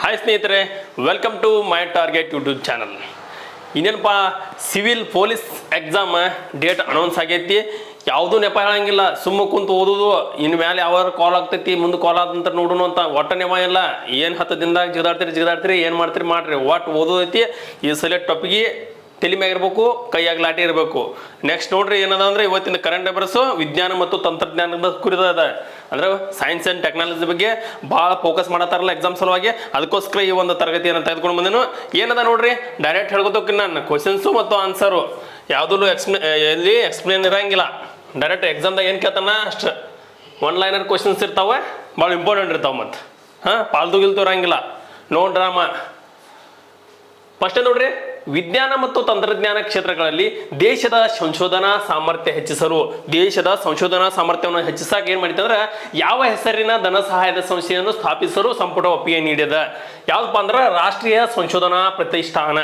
Hi ಸ್ನೇಹಿತರೆ, welcome to my target YouTube channel. ಇನ್ನೇನಪ್ಪ civil police exam date announce ಆಗೈತಿ. ಯಾವುದೂ ನೆಪ ಹೇಳಂಗಿಲ್ಲ, ಸುಮ್ಮ ಕುಂತು ಓದೋದು. ಇನ್ನು ಮೇಲೆ ಯಾವ ಕಾಲ್ ಆಗ್ತೈತಿ, ಮುಂದೆ ಕಾಲ್ ಆದಂತ ನೋಡೋಣ ಅಂತ ಒಟ್ಟ ನೆಪ ಇಲ್ಲ. ಏನು 10 ದಿನದಾಗ ಜಿಗದಾಡ್ತೀರಿ ಏನು ಮಾಡ್ತೀರಿ ಒಟ್ಟು ಓದೋದೈತಿ. ಈ ಸಲ ಟೊಪ್ಪಿಗೆ ತಲೆ ಮ್ಯಾಗ ಇರಬೇಕು, ಕೈಯಾಗ ಲಾಟಿ ಇರಬೇಕು. ನೆಕ್ಸ್ಟ್ ನೋಡ್ರಿ ಏನದ ಅಂದ್ರೆ ಇವತ್ತಿನ ಕರೆಂಟ್ ಅಫೇರ್ಸು ವಿಜ್ಞಾನ ಮತ್ತು ತಂತ್ರಜ್ಞಾನದ ಕುರಿತದ. ಅಂದ್ರೆ ಸೈನ್ಸ್ ಆ್ಯಂಡ್ ಟೆಕ್ನಾಲಜಿ ಬಗ್ಗೆ ಭಾಳ ಫೋಕಸ್ ಮಾಡತ್ತಾರಲ್ಲ ಎಕ್ಸಾಮ್ ಸಲುವಾಗಿ. ಅದಕ್ಕೋಸ್ಕರ ಈ ಒಂದು ತರಗತಿಯನ್ನು ತೆಗೆದುಕೊಂಡು ಬಂದೇನು. ಏನದ ನೋಡ್ರಿ, ಡೈರೆಕ್ಟ್ ಹೇಳ್ಕೊತೋಕೆ ನಾನು ಕ್ವಶನ್ಸು ಮತ್ತು ಆನ್ಸರು ಯಾವುದೂ ಎಕ್ಸ್ಪ್ಲೇನ್ ಇರಂಗಿಲ್ಲ. ಡೈರೆಕ್ಟ್ ಎಕ್ಸಾಮ್ದಾಗ ಏನು ಕೇಳ್ತಾನ ಅಷ್ಟು ಒನ್ ಲೈನರ್ ಕ್ವಶನ್ಸ್ ಇರ್ತಾವೆ, ಭಾಳ ಇಂಪಾರ್ಟೆಂಟ್ ಇರ್ತಾವೆ. ಮತ್ತು ಪಾಲ್ತು ಗಿಲ್ತು ಇರಂಗಿಲ್ಲ, ನೋ ಡ್ರಾಮಾ. ಫಸ್ಟ್ ನೋಡ್ರಿ, ವಿಜ್ಞಾನ ಮತ್ತು ತಂತ್ರಜ್ಞಾನ ಕ್ಷೇತ್ರಗಳಲ್ಲಿ ದೇಶದ ಸಂಶೋಧನಾ ಸಾಮರ್ಥ್ಯ ಸಾಮರ್ಥ್ಯವನ್ನು ಹೆಚ್ಚಿಸಕ್ಕೆ ಏನು ಮಾಡಿತಂದ್ರೆ ಯಾವ ಹೆಸರಿನ ಧನ ಸಹಾಯದ ಸಂಸ್ಥೆಯನ್ನು ಸ್ಥಾಪಿಸಲು ಸಂಪುಟ ಒಪ್ಪಿಗೆ ನೀಡಿದ? ಯಾವ್ದಪ್ಪ ಅಂದ್ರೆ ರಾಷ್ಟ್ರೀಯ ಸಂಶೋಧನಾ ಪ್ರತಿಷ್ಠಾನ.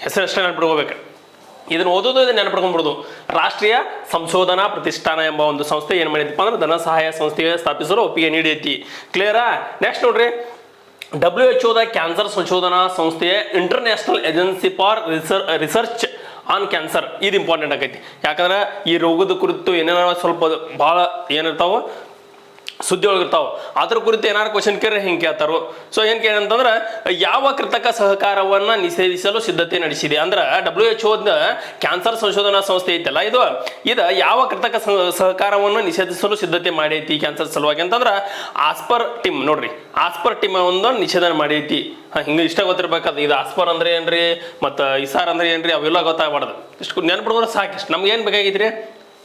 ಹೆಸರಷ್ಟೇ ನೆನಪಿಡ್ಕೋಬೇಕು. ಇದನ್ನು ಓದೋದು ಇದನ್ನು ನೆನಪಿಡ್ಕೊಂಡ್ಬಿಡೋದು. ರಾಷ್ಟ್ರೀಯ ಸಂಶೋಧನಾ ಪ್ರತಿಷ್ಠಾನ ಎಂಬ ಒಂದು ಸಂಸ್ಥೆ ಏನು ಮಾಡಿದಪ್ಪ ಅಂದ್ರೆ ಧನ ಸಹಾಯ ಸಂಸ್ಥೆಗೆ ಸ್ಥಾಪಿಸಲು ಒಪ್ಪಿಗೆ ನೀಡೈತಿ. ಕ್ಲಿಯರಾ? ನೆಕ್ಸ್ಟ್ ನೋಡ್ರಿ, WHO ಕ್ಯಾನ್ಸರ್ ಸಂಶೋಧನಾ ಸಂಸ್ಥೆಯ international agency for research on cancer. ಇದು ಇಂಪಾರ್ಟೆಂಟ್ ಆಗೈತಿ. ಯಾಕಂದ್ರೆ ಈ ರೋಗದ ಕುರಿತು ಏನೇನೋ ಸ್ವಲ್ಪ ಭಾಳ ಏನಿರ್ತಾವ ಸುದ್ದಿ ಒಳಗಿರ್ತಾವ. ಅದ್ರ ಕುರಿತು ಏನಾರು ಕ್ವಶನ್ ಕೇಳಿ ಹಿಂಗೆ ಕೇಳ್ತಾರೋ. ಸೊ ಏನು ಕೇಳಂತಂದ್ರೆ ಯಾವ ಕೃತಕ ಸಹಕಾರವನ್ನು ನಿಷೇಧಿಸಲು ಸಿದ್ಧತೆ ನಡೆಸಿದೆ? ಅಂದ್ರೆ WHO ಕ್ಯಾನ್ಸರ್ ಸಂಶೋಧನಾ ಸಂಸ್ಥೆ ಐತಲ್ಲ, ಇದು ಯಾವ ಕೃತಕ ಸಹಕಾರವನ್ನು ನಿಷೇಧಿಸಲು ಸಿದ್ಧತೆ ಮಾಡೈತಿ ಕ್ಯಾನ್ಸರ್ ಸಲುವಾಗಿ ಅಂತಂದ್ರೆ ಆಸ್ಪರ್ ಟಿಮ್. ನೋಡ್ರಿ, ಆಸ್ಪರ್ ಟಿಮ್ ಒಂದು ನಿಷೇಧನ ಮಾಡೈತಿ. ಹಿಂಗೆ ಇಷ್ಟ ಗೊತ್ತಿರ್ಬೇಕಾದ ಇದು ಆಸ್ಪರ್ ಅಂದ್ರೆ ಏನ್ರಿ ಮತ್ತು ಇಸಾರ್ ಅಂದ್ರೆ ಏನ್ರಿ ಅವೆಲ್ಲ ಗೊತ್ತಾಗಬಾರ್ದು. ಇಷ್ಟು ನೆನ್ಪಿಡ್ದ್ರೆ ಸಾಕಿಷ್ಟು. ನಮ್ಗೆ ಏನು ಬೇಕಾಗಿದ್ರಿ?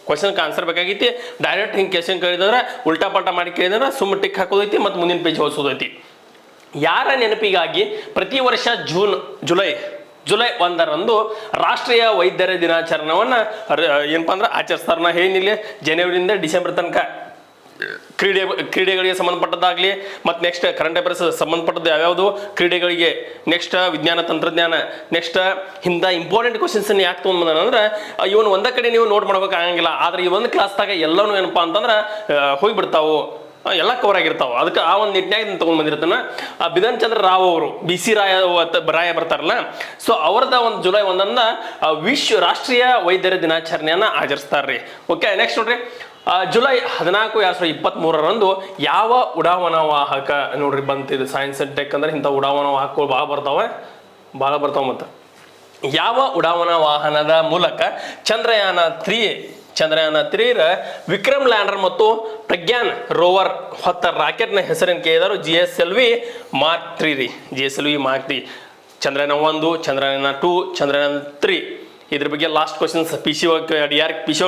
ಕ್ವಶನ್ಗೆ ಆನ್ಸರ್ ಬೇಕಾಗೈತಿ. ಡೈರೆಕ್ಟ್ ಹಿಂಗೆ ಕ್ವಶನ್ ಕೇಳಿದ್ರೆ ಉಲ್ಟಾ ಪಲ್ಟಾ ಮಾಡಿ ಕೇಳಿದ್ರೆ ಸುಮ್ಮ ಟಿಕ್ ಹಾಕೋದೈತಿ ಮತ್ತು ಮುಂದಿನ ಪೇಜ್ ಓದಿಸೋದೈತಿ. ಯಾರ ನೆನಪಿಗಾಗಿ ಪ್ರತಿ ವರ್ಷ ಜುಲೈ 1ರಂದು ರಾಷ್ಟ್ರೀಯ ವೈದ್ಯರ ದಿನಾಚರಣೆಯನ್ನು ಏನಪ್ಪ ಅಂದ್ರೆ ಆಚರಿಸ್ತಾರೆ? ನಾ ಏನಿಲ್ಲ, ಜನವರಿಯಿಂದ ಡಿಸೆಂಬರ್ ತನಕ ಕ್ರೀಡೆಗಳಿಗೆ ಸಂಬಂಧಪಟ್ಟದ್ದಾಗಲಿ, ಮತ್ತು ನೆಕ್ಸ್ಟ್ ಕರೆಂಟ್ ಅಫೇರ್ಸ್ ಸಂಬಂಧಪಟ್ಟದ್ದು ಯಾವ್ಯಾವುದು ಕ್ರೀಡೆಗಳಿಗೆ, ನೆಕ್ಸ್ಟ್ ವಿಜ್ಞಾನ ತಂತ್ರಜ್ಞಾನ, ನೆಕ್ಸ್ಟ್ ಇಂಥ ಇಂಪಾರ್ಟೆಂಟ್ ಕ್ವಶನ್ಸನ್ನು ಯಾಕೆ ತೊಗೊಂಡ್ಬಂದ ಅಂದ್ರೆ ಇವನು ಒಂದೇ ಕಡೆ ನೀವು ನೋಟ್ ಮಾಡ್ಬೇಕಾಗಂಗಿಲ್ಲ. ಆದರೆ ಈ ಒಂದು ಕ್ಲಾಸ್ದಾಗ ಎಲ್ಲನೂ ಏನಪ್ಪ ಅಂತಂದ್ರೆ ಹೋಗಿಬಿಡ್ತಾವು, ಎಲ್ಲ ಕವರ್ ಆಗಿರ್ತಾವೆ. ಅದಕ್ಕೆ ಆ ಒಂದು ನಿಟ್ಟಿನಾಗ ಇದನ್ನು ತೊಗೊಂಡು ಬಂದಿರ್ತಾನೆ. ಬಿಧನ್ ಚಂದ್ರ ರಾವ್ ಅವರು BC ರಾಯ ಬರ್ತಾರಲ್ಲ, ಸೊ ಅವ್ರದ ಒಂದು ಜುಲೈ 1 ವಿಶ್ವ ರಾಷ್ಟ್ರೀಯ ವೈದ್ಯರ ದಿನಾಚರಣೆಯನ್ನು ಆಚರಿಸ್ತಾರೆ. ಓಕೆ, ನೆಕ್ಸ್ಟ್ ನೋಡ್ರಿ, ಜುಲೈ 14, 2023ರಂದು ಯಾವ ಉಡಾವಣಾ ವಾಹಕ ನೋಡ್ರಿ ಬಂತಿದೆ? ಸೈನ್ಸ್ ಅಂಡ್ ಟೆಕ್ ಅಂದ್ರೆ ಇಂಥ ಉಡಾವಣಾ ವಾಹಕಗಳು ಭಾಳ ಬರ್ತಾವೆ. ಮತ್ತು ಯಾವ ಉಡಾವಣಾ ವಾಹನದ ಮೂಲಕ ಚಂದ್ರಯಾನ 3 ವಿಕ್ರಮ್ ಲ್ಯಾಂಡರ್ ಮತ್ತು ಪ್ರಜ್ಞಾನ್ ರೋವರ್ ಹೊತ್ತ ರಾಕೆಟ್ನ ಹೆಸರನ್ನು ಕೇಳಿದರು? GSLV Mark 3 ರೀ. GSLV Mark 3. ಚಂದ್ರಯಾನ 1, ಚಂದ್ರಯಾನ 2, ಚಂದ್ರಯಾನ 3. ಇದ್ರ ಬಗ್ಗೆ ಲಾಸ್ಟ್ ಕ್ವಶನ್ಸ್ PCO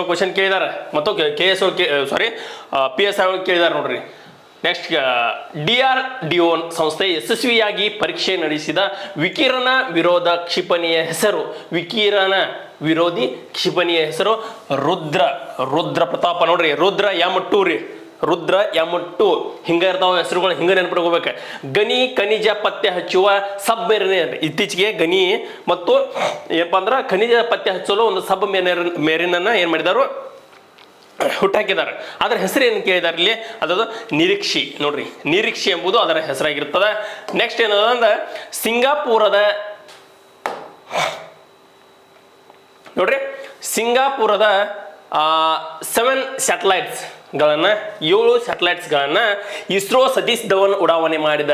ಕ್ವಶನ್ ಕೇಳಿದಾರೆ ಮತ್ತು PSI ಕೇಳಿದಾರೆ ನೋಡ್ರಿ. ನೆಕ್ಸ್ಟ್ DRDO ಸಂಸ್ಥೆ ಯಶಸ್ವಿಯಾಗಿ ಪರೀಕ್ಷೆ ನಡೆಸಿದ ವಿಕಿರಣ ವಿರೋಧ ಕ್ಷಿಪಣಿಯ ಹೆಸರು? ವಿಕಿರಣ ವಿರೋಧಿ ಕ್ಷಿಪಣಿಯ ಹೆಸರು ರುದ್ರ ಪ್ರತಾಪ. ನೋಡ್ರಿ, ರುದ್ರ M2 ರೀ. ರುದ್ರ M2 ಹಿಂಗ ಇರ್ತಾವ ಹೆಸರುಗಳು, ಹಿಂಗ ನೆನಪಿಟ್ಕೋಬೇಕು. ಗಣಿ ಖನಿಜ ಪತ್ತೆ ಹಚ್ಚುವ ಸಬ್ಮೆರಿನ್. ಇತ್ತೀಚೆಗೆ ಗಣಿ ಮತ್ತು ಏನಪ್ಪ ಅಂದ್ರೆ ಖನಿಜ ಪತ್ತೆ ಹಚ್ಚಲು ಒಂದು ಸಬ್ಮೆರಿನನ್ನು ಏನು ಮಾಡಿದಾರು? ಹುಟ್ಟಾಕಿದ್ದಾರೆ. ಅದರ ಹೆಸರು ಏನು ಕೇಳಿದಾರೆ ಇಲ್ಲಿ? ಅದು ನಿರೀಕ್ಷಿ. ನೋಡ್ರಿ, ನಿರೀಕ್ಷಿ ಎಂಬುದು ಅದರ ಹೆಸರಾಗಿರ್ತದೆ. ನೆಕ್ಸ್ಟ್ ಏನದ ಅಂದ್ರೆ ಸಿಂಗಾಪುರದ 7 ಸ್ಯಾಟಲೈಟ್ಸ್ಗಳನ್ನು ಇಸ್ರೋ ಸತೀಶ್ ಧವನ್ ಉಡಾವಣೆ ಮಾಡಿದ.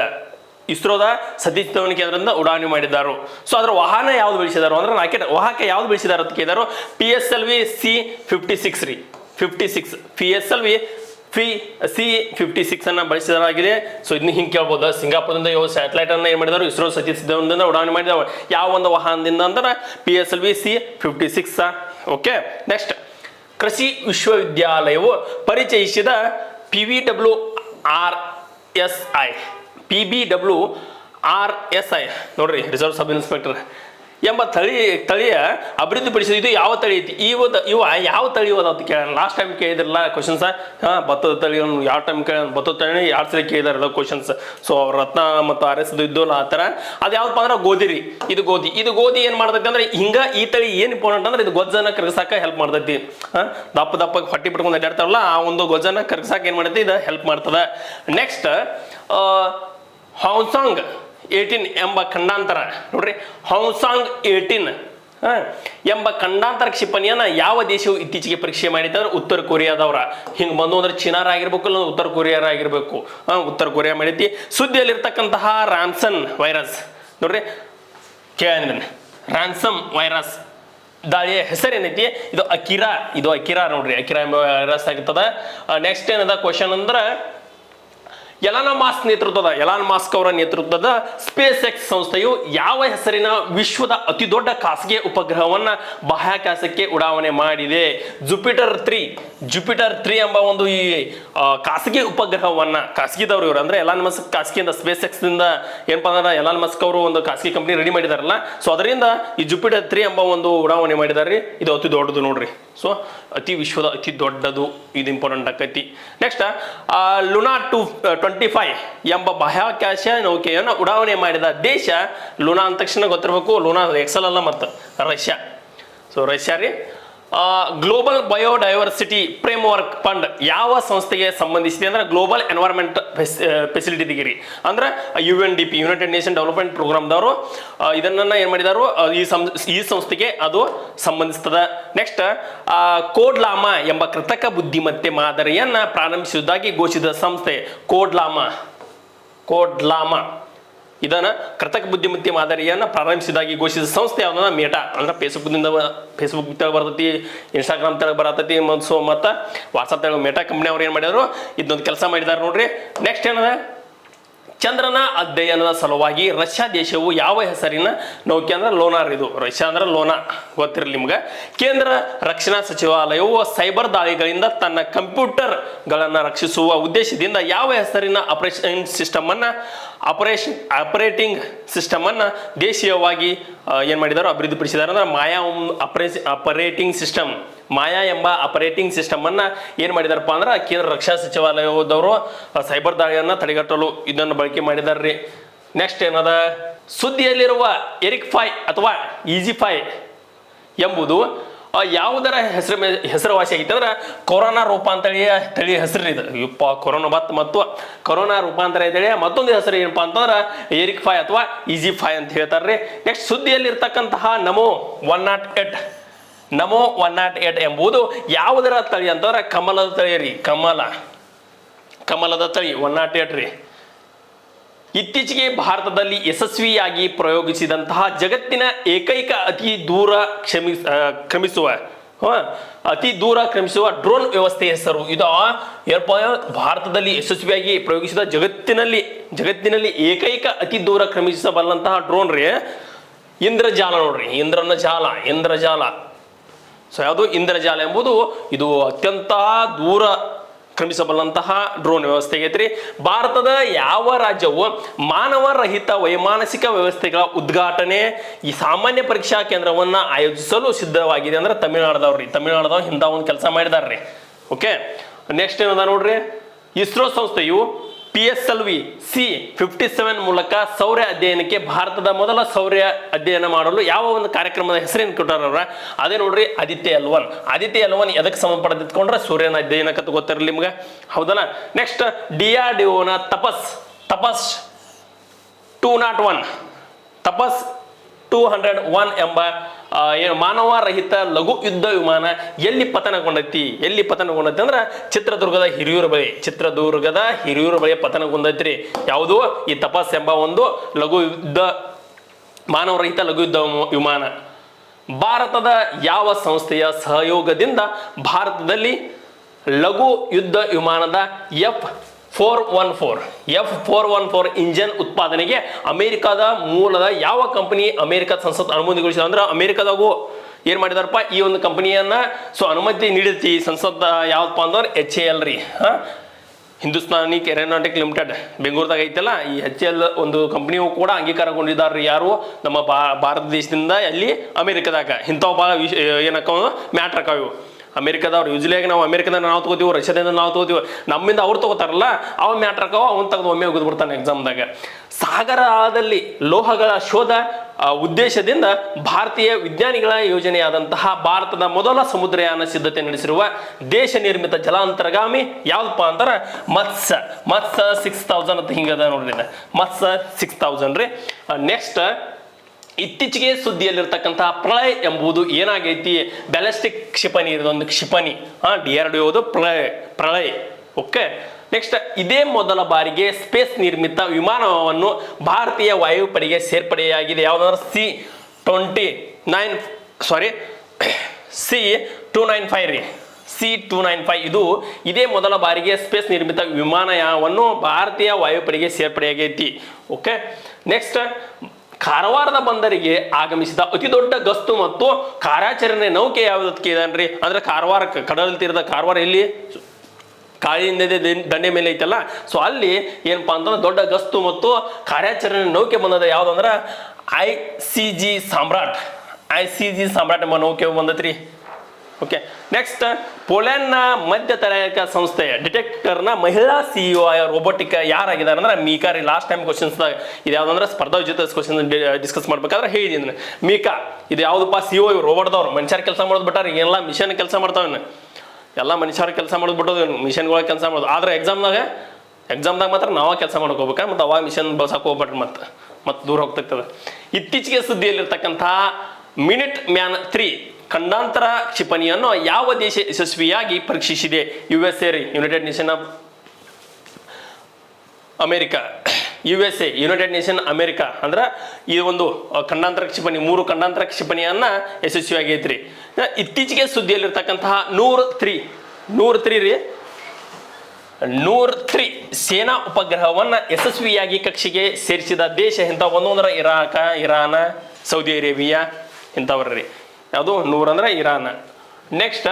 ಇಸ್ರೋದ ಸತೀಶ್ ಧವನ್ ಕೇಂದ್ರದಿಂದ ಉಡಾವಣೆ ಮಾಡಿದ್ದಾರೆ. ಸೊ ಅದರ ವಾಹನ ಯಾವ್ದು ಬೆಳೆಸಿದಾರೋ ಅಂದ್ರೆ ರಾಕೆಟ್ ವಾಹಕ ಯಾವ್ದು ಬೆಳೆಸಿದಾರ ಅಂತ ಕೇಳಿದಾರೋ? PSLV C56 ರೀ. 56 PSLV C56 ಅನ್ನ ಬಳಸಿದಾಗಿದೆ. ಸೊ ಇದನ್ನ ಹಿಂಗೆ ಕೇಳ್ಬೋದು, ಸಿಂಗಾಪುರದಿಂದ ಇವು ಸ್ಯಾಟಲೈಟ್ ಅನ್ನ ಏನು ಮಾಡಿದಾರೆ? ಇಸ್ರೋ ಸತೀಶ್ ಧವನ್ದಿಂದ ಉಡಾವಣೆ ಮಾಡಿದಾವೆ. ಯಾವ ಒಂದು ವಾಹನದಿಂದ ಅಂದ್ರೆ PSLV C56. ಓಕೆ, ನೆಕ್ಸ್ಟ್, ಕೃಷಿ ವಿಶ್ವವಿದ್ಯಾಲಯವು ಪರಿಚಯಿಸಿದ PBWRSI ನೋಡ್ರಿ, ರಿಸರ್ವ್ ಸಬ್ ಇನ್ಸ್ಪೆಕ್ಟರ್ ಎಂಬ ತಳಿಯ ಅಭಿವೃದ್ಧಿಪಡಿಸಿದ ಇದು ಯಾವ ತಳಿ ಐತಿ? ಇವ ಯಾವ ತಳಿ ಅಂತ ಕೇಳೋಣ. ಲಾಸ್ಟ್ ಟೈಮ್ ಕೇಳಿದ್ರಲ್ಲ ಕ್ವಶನ್ಸ್, ಭತ್ತದ ತಳಿ ಯಾವ ಟೈಮ್ ಕೇಳ ಭತ್ತದ ತಳಿ 2 ಸಲ ಕೇಳಿದಾರಲ್ಲ ಕ್ವಶನ್ಸ್. ಸೊ ರತ್ನ ಮತ್ತು RS ಇದ್ದಲ್ಲ ಆ ಥರ. ಅದು ಯಾವ್ದಪ್ಪ ಅಂದ್ರೆ ಗೋಧಿ ರೀ. ಇದು ಗೋಧಿ ಏನು ಮಾಡ್ತೈತಿ ಅಂದ್ರೆ ಈ ತಳಿ ಏನು ಇಂಪಾರ್ಟೆಂಟ್ ಅಂದ್ರೆ ಇದು ಗೊಜ್ಜನ ಕರಗಿಸಾಕ ಹೆಲ್ಪ್ ಮಾಡ್ತೈತಿ. ದಪ್ಪ ಹೊಟ್ಟಿ ಬಿಟ್ಕೊಂಡು ಅಡ್ಡಾಡ್ತಾರಲ್ಲ, ಆ ಒಂದು ಗೊಜ್ಜನ ಕರಗಿಸಾಕ ಏನು ಮಾಡ್ತೈತಿ? ಇದು ಹೆಲ್ಪ್ ಮಾಡ್ತದೆ. ನೆಕ್ಸ್ಟ್, ಹಾಂಗ್ಸಾಂಗ್ 18 ಎಂಬ ಖಂಡಾಂತರ ನೋಡ್ರಿ, ಹೌಸಾಂಗ್ 18 ಎಂಬ ಖಂಡಾಂತರ ಕ್ಷಿಪಣಿಯನ್ನ ಯಾವ ದೇಶವು ಇತ್ತೀಚೆಗೆ ಪರೀಕ್ಷೆ ಮಾಡಿದೆ ಅಂದ್ರೆ ಉತ್ತರ ಕೊರಿಯಾದವರ. ಹಿಂಗೆ ಬಂದು ಅಂದ್ರೆ ಚೀನಾರ ಆಗಿರ್ಬೇಕು, ಇಲ್ಲ ಉತ್ತರ ಕೊರಿಯಾರ ಆಗಿರ್ಬೇಕು. ಉತ್ತರ ಕೊರಿಯಾ ಮಾಡೈತಿ. ಸುದ್ದಿಯಲ್ಲಿರ್ತಕ್ಕಂತಹ ರಾನ್ಸನ್ ವೈರಸ್ ನೋಡ್ರಿ, ರಾನ್ಸಮ್ ವೈರಸ್ ದಾಳಿಯ ಹೆಸರೇನೈತಿ? ಇದು ಅಕಿರಾ ನೋಡ್ರಿ, ಅಕಿರಾ ಎಂಬ ವೈರಸ್ ಆಗಿರ್ತದ. ನೆಕ್ಸ್ಟ್ ಏನದ ಕ್ವಶನ್ ಅಂದ್ರೆ, ಎಲಾನ್ ಮಾಸ್ಕ್ ಅವರ ನೇತೃತ್ವದ ಸ್ಪೇಸ್ ಎಕ್ಸ್ ಸಂಸ್ಥೆಯು ಯಾವ ಹೆಸರಿನ ವಿಶ್ವದ ಅತಿ ದೊಡ್ಡ ಖಾಸಗಿ ಉಪಗ್ರಹವನ್ನ ಬಾಹ್ಯಾಕಾಶಕ್ಕೆ ಉಡಾವಣೆ ಮಾಡಿದೆ? ಜುಪಿಟರ್ 3 ಎಂಬ ಒಂದು ಈ ಖಾಸಗಿ ಉಪಗ್ರಹವನ್ನ, ಖಾಸಗಿದವರು ಇವರು ಅಂದ್ರೆ ಎಲಾನ್ ಮಸ್ಕ್ ಖಾಸಗಿಯಿಂದ ಸ್ಪೇಸ್ ಎಕ್ಸ್ ದಿಂದ ಏನಪ್ಪಾ ಅಂದ್ರೆ ಎಲಾನ್ ಮಸ್ಕ್ ಅವರು ಒಂದು ಖಾಸಗಿ ಕಂಪನಿ ರೆಡಿ ಮಾಡಿದಾರಲ್ಲ, ಸೊ ಅದರಿಂದ ಈ ಜುಪಿಟರ್ 3 ಎಂಬ ಒಂದು ಉಡಾವಣೆ ಮಾಡಿದಾರೆ. ಇದು ಅತಿ ದೊಡ್ಡದು ನೋಡ್ರಿ. ಸೊ ವಿಶ್ವದ ಅತಿ ದೊಡ್ಡದು, ಇದು ಇಂಪಾರ್ಟೆಂಟ್ ಆಕೈತಿ. ನೆಕ್ಸ್ಟ್ ಲುನಾ 25 ಎಂಬ ಬಾಹ್ಯಾಕಾಶ ನೌಕೆಯನ್ನು ಉಡಾವಣೆ ಮಾಡಿದ ದೇಶ ಲುನಾ ಅಂದ ತಕ್ಷಣ ಗೊತ್ತಿರಬೇಕು, ಲುನಾ ಎಕ್ಸೆಲ್ ಅಲ್ಲ ಮತ್ತು ರಷ್ಯಾ. ಸೊ ರಷ್ಯಾ ರೀ. ಗ್ಲೋಬಲ್ ಬಯೋಡೈವರ್ಸಿಟಿ ಫ್ರೇಮ್ವರ್ಕ್ ಫಂಡ್ ಯಾವ ಸಂಸ್ಥೆಗೆ ಸಂಬಂಧಿಸಿದೆ ಅಂದ್ರೆ ಗ್ಲೋಬಲ್ ಎನ್ವೈರನ್ಮೆಂಟ್ ಫೆಸಿಲಿಟಿ ದಿಗಿರಿ ಅಂದ್ರೆ UNDP, ಯುನೈಟೆಡ್ ನೇಷನ್ ಡೆವಲಪ್ಮೆಂಟ್ ಪ್ರೋಗ್ರಾಮ್ದವರು ಇದನ್ನ ಏನ್ ಮಾಡಿದಾರು, ಈ ಸಂಸ್ಥೆಗೆ ಅದು ಸಂಬಂಧಿಸ್ತದ. ನೆಕ್ಸ್ಟ್ ಕೋಡ್ಲಾಮಾ ಎಂಬ ಕೃತಕ ಬುದ್ಧಿಮತ್ತೆ ಮಾದರಿಯನ್ನ ಪ್ರಾರಂಭಿಸುವುದಾಗಿ ಘೋಷಿಸಿದ ಸಂಸ್ಥೆ ಕೋಡ್ಲಾಮಾ ಇದನ್ನ ಕೃತಕ ಬುದ್ಧಿಮತ್ತೆ ಮಾದರಿಯನ್ನ ಪ್ರಾರಂಭಿಸಿದಾಗಿ ಘೋಷಿಸಿದ ಸಂಸ್ಥೆ ಯಾವ್ದನ್ನ ಮೇಟಾ ಅಂದ್ರೆ ಫೇಸ್ಬುಕ್ ತೆಳಗೆ ಬರ್ತೈತಿ, ಇನ್ಸ್ಟಾಗ್ರಾಮ್ ತೆಳಗೆ ಬರತೈತಿ, ಮತ್ತು ವಾಟ್ಸಪ್ ತೆಳಗೆ ಮೇಟಾ ಕಂಪ್ನಿ ಅವ್ರು ಏನು ಮಾಡಿದ್ರು ಇದೊಂದು ಕೆಲಸ ಮಾಡಿದಾರೆ ನೋಡ್ರಿ. ನೆಕ್ಸ್ಟ್ ಏನದ, ಚಂದ್ರನ ಅಧ್ಯಯನದ ಸಲುವಾಗಿ ರಷ್ಯಾ ದೇಶವು ಯಾವ ಹೆಸರಿನ ನೌಕೆ ಅಂದ್ರೆ ಲೋನಾರ್. ಇದು ರಷ್ಯಾ ಅಂದ್ರೆ ಲೋನಾ ಗೊತ್ತಿರಲಿ ನಿಮ್ಗೆ. ಕೇಂದ್ರ ರಕ್ಷಣಾ ಸಚಿವಾಲಯವು ಸೈಬರ್ ದಾಳಿಗಳಿಂದ ತನ್ನ ಕಂಪ್ಯೂಟರ್ಗಳನ್ನು ರಕ್ಷಿಸುವ ಉದ್ದೇಶದಿಂದ ಯಾವ ಹೆಸರಿನ ಆಪರೇಟಿಂಗ್ ಸಿಸ್ಟಮ್ ಅನ್ನ ದೇಶೀಯವಾಗಿ ಏನ್ ಮಾಡಿದಾರೋ ಅಭಿವೃದ್ಧಿಪಡಿಸಿದಾರೆ ಅಂದ್ರೆ ಮಾಯಾ ಎಂಬ ಆಪರೇಟಿಂಗ್ ಸಿಸ್ಟಮ್ ಅನ್ನ ಏನ್ ಮಾಡಿದಾರಪ್ಪ ಅಂದ್ರೆ ಕೇಂದ್ರ ರಕ್ಷಣಾ ಸಚಿವಾಲಯದವರು ಸೈಬರ್ ದಾಳಿಯನ್ನ ತಡೆಗಟ್ಟಲು ಇದನ್ನು ಬಳಕೆ ಮಾಡಿದಾರ್ರಿ. ನೆಕ್ಸ್ಟ್ ಏನದ, ಸುದ್ದಿಯಲ್ಲಿರುವ ಎರಿಕ್-5 ಅಥವಾ ಈಜಿ-5 ಎಂಬುದು ಯಾವುದರ ಹೆಸರುವಾಸಿ ಆಗಿತ್ತು ಅಂದ್ರೆ ಕೊರೋನಾ ರೂಪಾಂತರಿಯ ತಳಿಯ ಹೆಸರು ಇದು. ಮತ್ತು ಕೊರೋನಾ ರೂಪಾಂತರ ತಳಿಯ ಮತ್ತೊಂದು ಹೆಸರು ಏನಪ್ಪಾ ಅಂತಂದ್ರೆ ಎರಿಕ್-5 ಅಥವಾ ಈಜಿ-5 ಅಂತ ಹೇಳ್ತಾರ್ರಿ. ನೆಕ್ಸ್ಟ್ ಸುದ್ದಿಯಲ್ಲಿರ್ತಕ್ಕಂತಹ ನಮೋ 108 ಎಂಬುದು ಯಾವುದರ ತಳಿ ಅಂತಂದ್ರೆ ಕಮಲದ ತಳಿ ರೀ. ಕಮಲದ ತಳಿ 108 ರೀ. ಇತ್ತೀಚೆಗೆ ಭಾರತದಲ್ಲಿ ಯಶಸ್ವಿಯಾಗಿ ಪ್ರಯೋಗಿಸಿದಂತಹ ಜಗತ್ತಿನ ಏಕೈಕ ಅತಿ ದೂರ ಕ್ರಮಿಸುವ ಡ್ರೋನ್ ವ್ಯವಸ್ಥೆ ಹೆಸರು ಇದು. ಭಾರತದಲ್ಲಿ ಯಶಸ್ವಿಯಾಗಿ ಪ್ರಯೋಗಿಸಿದ ಜಗತ್ತಿನಲ್ಲಿ ಏಕೈಕ ಅತಿ ದೂರ ಕ್ರಮಿಸಬಲ್ಲಂತಹ ಡ್ರೋನ್ ರೀ ಇಂದ್ರಜಾಲ ನೋಡ್ರಿ. ಇಂದ್ರಜಾಲ. ಸೊ ಯಾವುದು ಇಂದ್ರಜಾಲ ಎಂಬುದು ಇದು ಅತ್ಯಂತ ದೂರ ಕ್ರಮಿಸಬಲ್ಲಂತಹ ಡ್ರೋನ್ ವ್ಯವಸ್ಥೆ ಐತ್ರಿ. ಭಾರತದ ಯಾವ ರಾಜ್ಯವು ಮಾನವ ರಹಿತ ವೈಮಾನಿಕ ವ್ಯವಸ್ಥೆಗಳ ಉದ್ಘಾಟನೆ ಈ ಸಾಮಾನ್ಯ ಪರೀಕ್ಷಾ ಕೇಂದ್ರವನ್ನ ಆಯೋಜಿಸಲು ಸಿದ್ಧವಾಗಿದೆ ಅಂದ್ರೆ ತಮಿಳುನಾಡದವ್ರಿ. ತಮಿಳುನಾಡದವ್ರು ಇಂಥ ಒಂದು ಕೆಲಸ ಮಾಡಿದಾರ್ರಿ. ಓಕೆ, ನೆಕ್ಸ್ಟ್ ಏನದ ನೋಡ್ರಿ, ಇಸ್ರೋ ಸಂಸ್ಥೆಯು PSLV C-57 ಮೂಲಕ ಸೌರ್ಯ ಅಧ್ಯಯನಕ್ಕೆ ಭಾರತದ ಮೊದಲ ಸೌರ್ಯ ಅಧ್ಯಯನ ಮಾಡಲು ಯಾವ ಒಂದು ಕಾರ್ಯಕ್ರಮದ ಹೆಸರೇನು ಕೊಟ್ಟಾರ? ಅದೇ ನೋಡ್ರಿ ಆದಿತ್ಯ L1 ಎದಕ್ಕೆ ಸಂಬಂಧಪಟ್ಟಿದ್ಕೊಂಡ್ರೆ ಸೂರ್ಯನ ಅಧ್ಯಯನಕ್ಕೆ ಗೊತ್ತಿರಲಿ ನಿಮ್ಗೆ, ಹೌದಲ್ಲ. ನೆಕ್ಸ್ಟ್ DRDOನ ತಪಸ್ 201 ಎಂಬ ಮಾನವ ರಹಿತ ಲಘು ಯುದ್ಧ ವಿಮಾನ ಎಲ್ಲಿ ಪತನಗೊಂಡೈತಿ ಅಂದ್ರೆ ಚಿತ್ರದುರ್ಗದ ಹಿರಿಯೂರು ಬಳಿ ಪತನಗೊಂಡೈತ್ರಿ. ಯಾವುದು ಈ ತಪಸ್ ಎಂಬ ಒಂದು ಮಾನವ ರಹಿತ ಲಘು ಯುದ್ಧ ವಿಮಾನ. ಭಾರತದ ಯಾವ ಸಂಸ್ಥೆಯ ಸಹಯೋಗದಿಂದ ಭಾರತದಲ್ಲಿ ಲಘು ಯುದ್ಧ ವಿಮಾನದ F414 ಇಂಜನ್ ಉತ್ಪಾದನೆಗೆ ಅಮೆರಿಕದ ಮೂಲದ ಯಾವ ಕಂಪನಿ ಅಮೆರಿಕದ ಸಂಸತ್ ಅನುಮತಿಗೊಳಿಸಿದ ಅಂದ್ರೆ ಅಮೆರಿಕದಾಗೂ ಏನ್ ಮಾಡಿದಾರಪ್ಪ ಈ ಒಂದು ಕಂಪನಿಯನ್ನ ಅನುಮತಿ ನೀಡುತ್ತೆ ಈ ಸಂಸತ್. ಯಾವಪ್ಪ ಅಂದ್ರೆ HAL ರೀ, ಹಿಂದೂಸ್ತಾನಿ ಏರೋನಾಟಿಕ್ ಲಿಮಿಟೆಡ್ ಬೆಂಗಳೂರದಾಗ ಐತಲ್ಲ, ಈ HAL ಒಂದು ಕಂಪನಿಯು ಕೂಡ ಅಂಗೀಕಾರಗೊಂಡಿದ್ದಾರೆ. ಯಾರು? ನಮ್ಮ ಭಾರತ ದೇಶದಿಂದ ಅಲ್ಲಿ ಅಮೆರಿಕದಾಗ. ಇಂಥವು ಭಾಳ ಏನಕ್ಕ ಮ್ಯಾಟ್ರ್ ಅಕ್ಕಾವು. ಅಮೆರಿಕದವ್ರು ಯೂಜ್ಲಿಯಾಗಿ ನಾವು ಅಮೆರಿಕದಿಂದ ನಾವು ತಗೋತೀವಿ, ರಷ್ಯಾದಿಂದ ನಾವು ತಗೋತೀವಿ, ನಮ್ಮಿಂದ ಅವ್ರು ತಗೋತಾರಲ್ಲ ಅವ ಮ್ಯಾಟ್ರಕವ ಅವ್ನು ತೆಗೆದು ಒಮ್ಮೆ ಬಿಡ್ತಾನೆ ಎಕ್ಸಾಮ್ದಾಗ. ಸಾಗರದಲ್ಲಿ ಲೋಹಗಳ ಶೋಧ ಉದ್ದೇಶದಿಂದ ಭಾರತೀಯ ವಿಜ್ಞಾನಿಗಳ ಯೋಜನೆಯಾದಂತಹ ಭಾರತದ ಮೊದಲ ಸಮುದ್ರಯಾನ ಸಿದ್ಧತೆ ನಡೆಸಿರುವ ದೇಶ ನಿರ್ಮಿತ ಜಲಾಂತರ್ಗಾಮಿ ಯಾವ್ದಪ್ಪ ಅಂತಾರೆ ಮತ್ಸ 6000 ಅಂತ ಹಿಂಗದ ನೋಡ್ರಿ, ಮತ್ಸ 6000 ರೀ. ನೆಕ್ಸ್ಟ್ ಇತ್ತೀಚೆಗೆ ಸುದ್ದಿಯಲ್ಲಿರ್ತಕ್ಕಂತಹ ಪ್ರಳಯ್ ಎಂಬುದು ಏನಾಗೈತಿ, ಬ್ಯಾಲಿಸ್ಟಿಕ್ ಕ್ಷಿಪಣಿ, ಇದೊಂದು ಕ್ಷಿಪಣಿ DRDOದು ಪ್ರಳಯ್. ಓಕೆ. ನೆಕ್ಸ್ಟ್ ಇದೇ ಮೊದಲ ಬಾರಿಗೆ ಸ್ಪೇಸ್ ನಿರ್ಮಿತ ವಿಮಾನವನ್ನು ಭಾರತೀಯ ವಾಯುಪಡೆಗೆ ಸೇರ್ಪಡೆಯಾಗಿದೆ. ಯಾವುದಂದ್ರೆ C295 ರೀ, C295 ಇದು ಇದೇ ಮೊದಲ ಬಾರಿಗೆ ಸ್ಪೇಸ್ ನಿರ್ಮಿತ ವಿಮಾನಯಾನವನ್ನು ಭಾರತೀಯ ವಾಯುಪಡೆಗೆ ಸೇರ್ಪಡೆಯಾಗೈತಿ. ಓಕೆ. ನೆಕ್ಸ್ಟ್ ಕಾರವಾರದ ಬಂದರಿಗೆ ಆಗಮಿಸಿದ ಅತಿ ದೊಡ್ಡ ಗಸ್ತು ಮತ್ತು ಕಾರ್ಯಾಚರಣೆ ನೌಕೆ ಯಾವುದಕ್ಕೆ ಇದನ್ರಿ ಅಂದ್ರೆ ಕಾರವಾರ ಕಡಲ ತೀರದ ಕಾರವಾರ ಎಲ್ಲಿ ಕಾಳಿ ನದಿ ದಂಡೆ ಮೇಲೆ ಐತಲ್ಲ, ಸೊ ಅಲ್ಲಿ ಏನಪ್ಪಾ ಅಂತಂದ್ರೆ ದೊಡ್ಡ ಗಸ್ತು ಮತ್ತು ಕಾರ್ಯಾಚರಣೆ ನೌಕೆ ಬಂದದ ಯಾವ್ದಂದ್ರ ICG ಸಾಮ್ರಾಟ್ ಎಂಬ ನೌಕೆ ಬಂದತ್ರಿ. ಓಕೆ. ನೆಕ್ಸ್ಟ್ ಪೋಲೆಂಡ್ನ ಮಧ್ಯತರಕ ಸಂಸ್ಥೆಯ ಡಿಟೆಕ್ಟರ್ನ ಮಹಿಳಾ CEO ರೋಬೋಟಿಕ್ ಯಾರಾಗಿದ್ದಾರೆ ಅಂದ್ರೆ ಮೀಕಾ ರೀ. ಲಾಸ್ಟ್ ಟೈಮ್ ಕ್ವಶನ್ಸ್ ಇದು ಯಾವ್ದಂದ್ರೆ ಸ್ಪರ್ಧಾ ವಿಜೇತ ಕ್ವಶನ್ ಡಿಸ್ಕಸ್ ಮಾಡ್ಬೇಕಾದ್ರೆ ಹೇಳಿದ್ದೀನಿ ಮೀಕಾ ಇದು ಯಾವ್ದಪ್ಪ CEO ರೋಬೋಟ್ದವ್ರು ಮನುಷ್ಯರ ಕೆಲಸ ಮಾಡೋದು ಬಿಟ್ಟಾರ, ಎಲ್ಲ ಮಿಷನ್ ಕೆಲಸ ಮಾಡ್ತಾವ, ಎಲ್ಲ ಮನುಷ್ಯರ ಕೆಲಸ ಮಾಡೋದು ಬಿಟ್ಟೋದು ಮಿಷನ್ಗಳ ಕೆಲಸ ಮಾಡೋದು. ಆದ್ರೆ ಎಕ್ಸಾಮ್ದಾಗ ಮಾತ್ರ ನಾವೇ ಕೆಲಸ ಮಾಡ್ಕೋಬೇಕಾ, ಮತ್ತು ಅವಾಗ ಮಿಷನ್ ಬಳಸಕ್ಕೆ ಹೋಗ್ಬಿಟ್ರಿ ಮತ್ತೆ ದೂರ ಹೋಗ್ತೈತದ. ಇತ್ತೀಚೆಗೆ ಸುದ್ದಿಯಲ್ಲಿರ್ತಕ್ಕಂತಹ ಮಿನಿಟ್ ಮ್ಯಾನ್ 3 ಖಂಡಾಂತರ ಕ್ಷಿಪಣಿಯನ್ನು ಯಾವ ದೇಶ ಯಶಸ್ವಿಯಾಗಿ ಪರೀಕ್ಷಿಸಿದೆ? USA ರೀ, United nation of America, United nation America ಅಂದ್ರೆ ಈ ಒಂದು ಖಂಡಾಂತರ ಕ್ಷಿಪಣಿ 3 ಖಂಡಾಂತರ ಕ್ಷಿಪಣಿಯನ್ನ ಯಶಸ್ವಿಯಾಗೈತ್ರಿ. ಇತ್ತೀಚೆಗೆ ಸುದ್ದಿಯಲ್ಲಿರ್ತಕ್ಕಂತಹ ನೂರ್ 3 ಸೇನಾ ಉಪಗ್ರಹವನ್ನ ಯಶಸ್ವಿಯಾಗಿ ಕಕ್ಷೆಗೆ ಸೇರಿಸಿದ ದೇಶ ಇಂಥ ಒಂದೊಂದರ ಇರಾನ್, ಸೌದಿ ಅರೇಬಿಯಾ ಇಂಥವ್ರಿ. ಯಾವುದು 100 ಅಂದ್ರೆ ಇರಾನ್. ನೆಕ್ಸ್ಟ್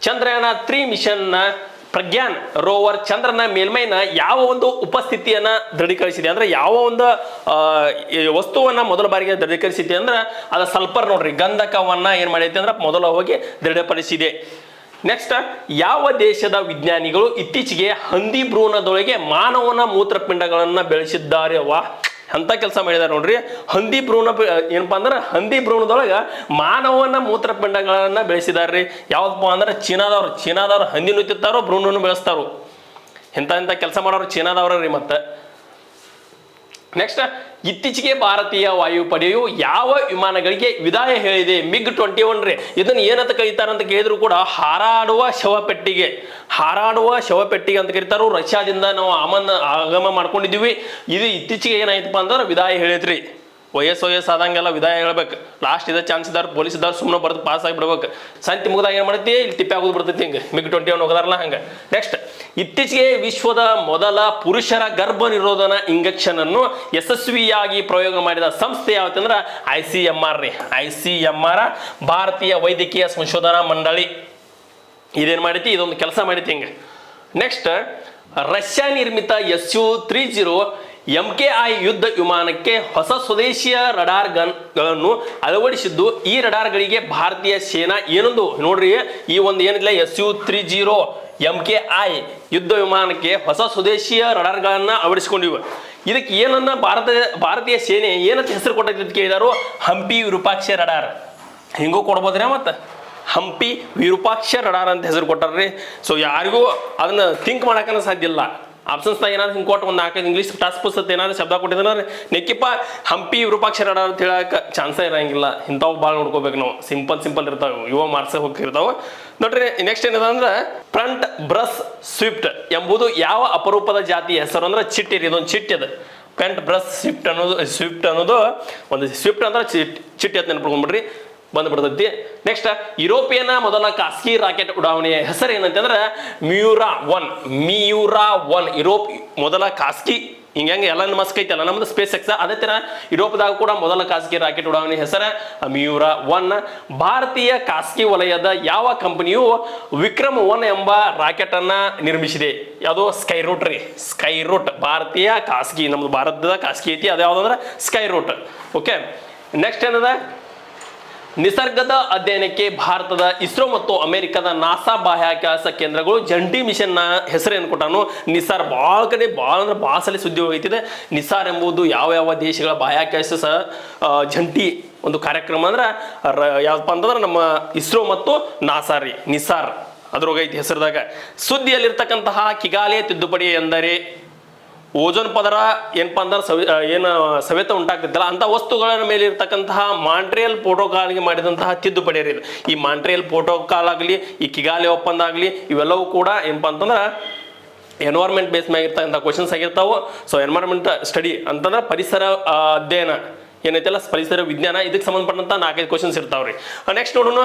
ಚಂದ್ರಯಾನ 3 ಮಿಷನ್ನ ಪ್ರಜ್ಞಾನ್ ರೋವರ್ ಚಂದ್ರನ ಮೇಲ್ಮೈನ ಯಾವ ಒಂದು ಉಪಸ್ಥಿತಿಯನ್ನ ದೃಢೀಕರಿಸಿದೆ ಅಂದ್ರೆ ಯಾವ ಒಂದು ವಸ್ತುವನ್ನ ಮೊದಲ ಬಾರಿಗೆ ದೃಢೀಕರಿಸಿದೆ ಅಂದ್ರೆ ಅದು ಸಲ್ಫರ್ ನೋಡ್ರಿ, ಗಂಧಕವನ್ನ ಏನ್ ಮಾಡೈತೆ ಅಂದ್ರೆ ಮೊದಲ ಹೋಗಿ ದೃಢಪಡಿಸಿದೆ. ನೆಕ್ಸ್ಟ್ ಯಾವ ದೇಶದ ವಿಜ್ಞಾನಿಗಳು ಇತ್ತೀಚೆಗೆ ಹಂದಿ ಭ್ರೂಣದೊಳಗೆ ಮಾನವನ ಮೂತ್ರಪಿಂಡಗಳನ್ನ ಬೆಳೆಸಿದ್ದಾರೆ? ಅಂತ ಕೆಲಸ ಮಾಡಿದಾರೆ ನೋಡ್ರಿ. ಹಂದಿ ಏನಪ್ಪಾ ಅಂದ್ರೆ ಹಂದಿ ಭ್ರೂಣದೊಳಗ ಮಾನವನ ಮೂತ್ರಪಿಂಡಗಳನ್ನ ಬೆಳೆಸಿದಾರ್ರಿ. ಯಾವ್ದಪ್ಪ ಅಂದ್ರೆ ಚೀನಾದವ್ರು ಹಂದಿನೂ ತಿಂತಾರೋ ಭ್ರೂಣನು ಬೆಳೆಸ್ತಾರೋ, ಇಂಥ ಕೆಲಸ ಮಾಡೋರು ಚೀನಾದವ್ರಿ. ಮತ್ತೆ ನೆಕ್ಸ್ಟ್ ಇತ್ತೀಚೆಗೆ ಭಾರತೀಯ ವಾಯುಪಡೆಯು ಯಾವ ವಿಮಾನಗಳಿಗೆ ವಿದಾಯ ಹೇಳಿದೆ? MiG-21 ರೀ. ಇದನ್ನ ಏನಂತ ಕರೀತಾರ ಅಂತ ಕೇಳಿದ್ರು ಕೂಡ ಹಾರಾಡುವ ಶವಪೆಟ್ಟಿಗೆ ಅಂತ ಕರೀತಾರೋ. ರಷ್ಯಾದಿಂದ ನಾವು ಆಗಮ ಮಾಡ್ಕೊಂಡಿದ್ದೀವಿ. ಇದು ಇತ್ತೀಚೆಗೆ ಏನಾಯ್ತಪ್ಪ ಅಂದ್ರೆ ವಿದಾಯ ಹೇಳಿದ್ರಿ. ವಯಸ್ಸು ಆದಂಗೆಲ್ಲ ವಿದಾಯ ಹೇಳ್ಬೇಕು. ಲಾಸ್ಟ್ ಇದ ಚಾನ್ಸ್ ಇದಾರ, ಪೊಲೀಸ್ ಇದಾರ, ಸುಮ್ಮನೆ ಬರ್ದು ಪಾಸ್ ಆಗಿ ಬಿಡ್ಬೇಕು. ಸಂತಿ ಮುಗ್ದಾಗ ಏನ್ ಮಾಡ್ತಿ, ಇಲ್ಲಿ ತಿಪ್ಪೆ ಆಗೋದು ಬಿಡ್ತೈತಿ ಹಿಂಗೆ. MiG-21 ಹೋಗದಾರಲ್ಲ ಹಂಗೆ. ನೆಕ್ಸ್ಟ್ ಇತ್ತೀಚೆಗೆ ವಿಶ್ವದ ಮೊದಲ ಪುರುಷರ ಗರ್ಭ ನಿರೋಧನ ಇಂಜೆಕ್ಷನ್ ಅನ್ನು ಯಶಸ್ವಿಯಾಗಿ ಪ್ರಯೋಗ ಮಾಡಿದ ಸಂಸ್ಥೆ ಯಾವತ್ತಂದ್ರ ICMR ರೀ. ICMR ಭಾರತೀಯ ವೈದ್ಯಕೀಯ ಸಂಶೋಧನಾ ಮಂಡಳಿ ಇದೇನ್ ಮಾಡೈತಿ, ಇದೊಂದು ಕೆಲಸ ಮಾಡೈತಿ ಹಿಂಗೆ. ನೆಕ್ಸ್ಟ್ ರಷ್ಯಾ ನಿರ್ಮಿತ Su-30 MKI ಯುದ್ಧ ವಿಮಾನಕ್ಕೆ ಹೊಸ ಸ್ವದೇಶಿಯ ರಡಾರ್ ಗನ್ಗಳನ್ನು ಅಳವಡಿಸಿದ್ದು. ಈ ರಡಾರ್ಗಳಿಗೆ ಭಾರತೀಯ ಸೇನಾ ಏನೊಂದು ನೋಡ್ರಿ, ಈ ಒಂದು ಏನಿಲ್ಲ Su-30 MKI ಯುದ್ಧ ವಿಮಾನಕ್ಕೆ ಹೊಸ ಸ್ವದೇಶಿಯ ರಡಾರ್ಗಳನ್ನ ಅಳವಡಿಸಿಕೊಂಡಿವೆ. ಇದಕ್ಕೆ ಏನನ್ನ ಭಾರತೀಯ ಸೇನೆ ಏನಂತ ಹೆಸರು ಕೊಟ್ಟೈತಿ ಅಂತ ಕೇಳಿದಾರು, ಹಂಪಿ ವಿರೂಪಾಕ್ಷ ರಡಾರ್. ಹಿಂಗೂ ಕೊಡ್ಬೋದ್ರಿ, ಮತ್ತೆ ಹಂಪಿ ವಿರೂಪಾಕ್ಷ ರಡಾರ್ ಅಂತ ಹೆಸರು ಕೊಟ್ಟಾರ್ರಿ. ಸೊ ಯಾರಿಗೂ ಅದನ್ನ ಥಿಂಕ್ ಮಾಡಕ್ಕನ ಸಾಧ್ಯ ಇಲ್ಲ. ಆಪ್ಷನ್ಸ್ನಾಗ ಏನಾದ್ರು ಹಿಂಗೆ ಕೊಟ್ಟು ಒಂದು 4-5 ಇಂಗ್ಲೀಷ್ ಟಾಸ್ ಪುಸ್ತಕ ಏನಾದ್ರು ಶಬ್ದ ಕೊಟ್ಟಿದ್ರೆ ನೆಕ್ಕಿಪ್ಪ ಹಂಪಿ ವಿರೂಪಾಕ್ಷ ರಡಾರ್ ಅಂತ ಹೇಳಕ್ಕೆ ಚಾನ್ಸೇ ಇರಂಗಿಲ್ಲ. ಇಂಥವು ಭಾಳ ನೋಡ್ಕೋಬೇಕು ನಾವು. ಸಿಂಪಲ್ ಇರ್ತಾವೆ, ಯುವ ಮಾರ್ಕ್ಸ್ ಹೋಗಿರ್ತಾವೆ ನೋಡ್ರಿ. ನೆಕ್ಸ್ಟ್ ಏನದ ಅಂದ್ರೆ ಫ್ರಂಟ್ ಬ್ರಸ್ ಸ್ವಿಫ್ಟ್ ಎಂಬುದು ಯಾವ ಅಪರೂಪದ ಜಾತಿಯ ಹೆಸರು ಅಂದ್ರೆ ಚಿಟ್ಟಿ ರೀ. ಇದೊಂದು ಚಿಟ್ಟಿ ಅದು. ಫ್ರಂಟ್ ಬ್ರಸ್ ಸ್ವಿಫ್ಟ್ ಅನ್ನೋದು ಒಂದು ಸ್ವಿಫ್ಟ್ ಅಂದ್ರೆ ಚಿಟ್ಟಿ ಅಂತ ನೆನ್ಪಿಟ್ಕೊಂಡ್ಬಿಡ್ರಿ, ಬಂದ್ಬಿಡ್ತೈತಿ. ನೆಕ್ಸ್ಟ್ ಯುರೋಪಿಯನ್ ಮೊದಲ ಖಾಸಗಿ ರಾಕೆಟ್ ಉಡಾವಣೆಯ ಹೆಸರು ಏನಂತಂದ್ರೆ ಮಿಯೂರಾ 1. ಯುರೋಪ್ ಮೊದಲ ಖಾಸಗಿ ಹಿಂಗೆ ಎಲನ್ ಮಸ್ಕ್ ಐತಲ್ಲ ನಮ್ದು ಸ್ಪೇಸ್ ಎಕ್ಸ್, ಅದೇ ತರ ಯುರೋಪ್ದಾಗ ಕೂಡ ಮೊದಲ ಖಾಸಗಿ ರಾಕೆಟ್ ಉಡಾವಣೆ ಹೆಸರು ಮಿಯೂರಾ 1. ಭಾರತೀಯ ಖಾಸಗಿ ವಲಯದ ಯಾವ ಕಂಪನಿಯು ವಿಕ್ರಮ್ 1 ಎಂಬ ರಾಕೆಟ್ ಅನ್ನ ನಿರ್ಮಿಸಿದೆ? ಯಾವುದು? ಸ್ಕೈರೂಟ್ ರೀ. ಸ್ಕೈರೂಟ್ ಭಾರತೀಯ ಖಾಸಗಿ, ನಮ್ದು ಭಾರತದ ಖಾಸಗಿ ಐತಿ, ಅದು ಯಾವ್ದಂದ್ರೆ ಸ್ಕೈರೂಟ್. ಓಕೆ. ನೆಕ್ಸ್ಟ್ ಏನದ ನಿಸರ್ಗದ ಅಧ್ಯಯನಕ್ಕೆ ಭಾರತದ ಇಸ್ರೋ ಮತ್ತು ಅಮೆರಿಕದ ನಾಸಾ ಬಾಹ್ಯಾಕಾಶ ಕೇಂದ್ರಗಳು ಜಂಟಿ ಮಿಷನ್ನ ಹೆಸರೇನು ಕೊಟ್ಟಾನು ನಿಸಾರ್. ಭಾಳ ಕಡೆ ಭಾಳ ಅಂದ್ರೆ ಭಾಳ ಸಲ ಸುದ್ದಿ ಹೋಗ್ತಿದೆ. ನಿಸಾರ್ ಎಂಬುದು ಯಾವ ಯಾವ ದೇಶಗಳ ಬಾಹ್ಯಾಕಾಶ ಜಂಟಿ ಒಂದು ಕಾರ್ಯಕ್ರಮ ಅಂದ್ರೆ ಯಾವ್ದಪ್ಪ ಅಂತಂದ್ರೆ ನಮ್ಮ ಇಸ್ರೋ ಮತ್ತು ನಾಸಾ ರೀ. ನಿಸಾರ್ ಅದ್ರೊಳಗೈತಿ ಹೆಸರದಾಗ. ಸುದ್ದಿಯಲ್ಲಿರ್ತಕ್ಕಂತಹ ಕಿಗಾಲೆ ತಿದ್ದುಪಡಿ ಎಂದರೆ ಓಜೋನ್ ಪದರ ಏನಪ್ಪ ಅಂದ್ರೆ ಏನು ಸವೆತ ಉಂಟಾಗ್ತಿದ್ದಲ್ಲ ಅಂತ ವಸ್ತುಗಳ ಮೇಲೆ ಇರ್ತಕ್ಕಂತಹ ಮಾಂಟ್ರಿಯಲ್ ಪ್ರೋಟೋಕಾಲ್ಗೆ ಮಾಡಿದಂತಹ ತಿದ್ದುಪಡಿ ಇದು. ಈ ಮಾಂಟ್ರಿಯಲ್ ಪ್ರೋಟೋಕಾಲ್ ಆಗಲಿ, ಈ ಕಿಗಾಲಿ ಒಪ್ಪಂದ ಆಗಲಿ, ಇವೆಲ್ಲವೂ ಕೂಡ ಏನಪ್ಪ ಅಂತಂದ್ರೆ ಎನ್ವೈರ್ಮೆಂಟ್ ಬೇಸ್ ಮ್ಯಾಗ ಇರ್ತಕ್ಕಂಥ ಕ್ವಶನ್ಸ್ ಆಗಿರ್ತಾವೆ. ಸೊ ಎನ್ವೈರ್ಮೆಂಟ್ ಸ್ಟಡಿ ಅಂತಂದ್ರೆ ಪರಿಸರ ಅಧ್ಯಯನ ಏನೈತಲ್ಲ, ಪರಿಸರ ವಿಜ್ಞಾನ, ಇದಕ್ಕೆ ಸಂಬಂಧಪಟ್ಟಂತ 4-5 ಕ್ವಶನ್ಸ್ ಇರ್ತಾವ್ರಿ. ನೆಕ್ಸ್ಟ್ ನೋಡೋಣ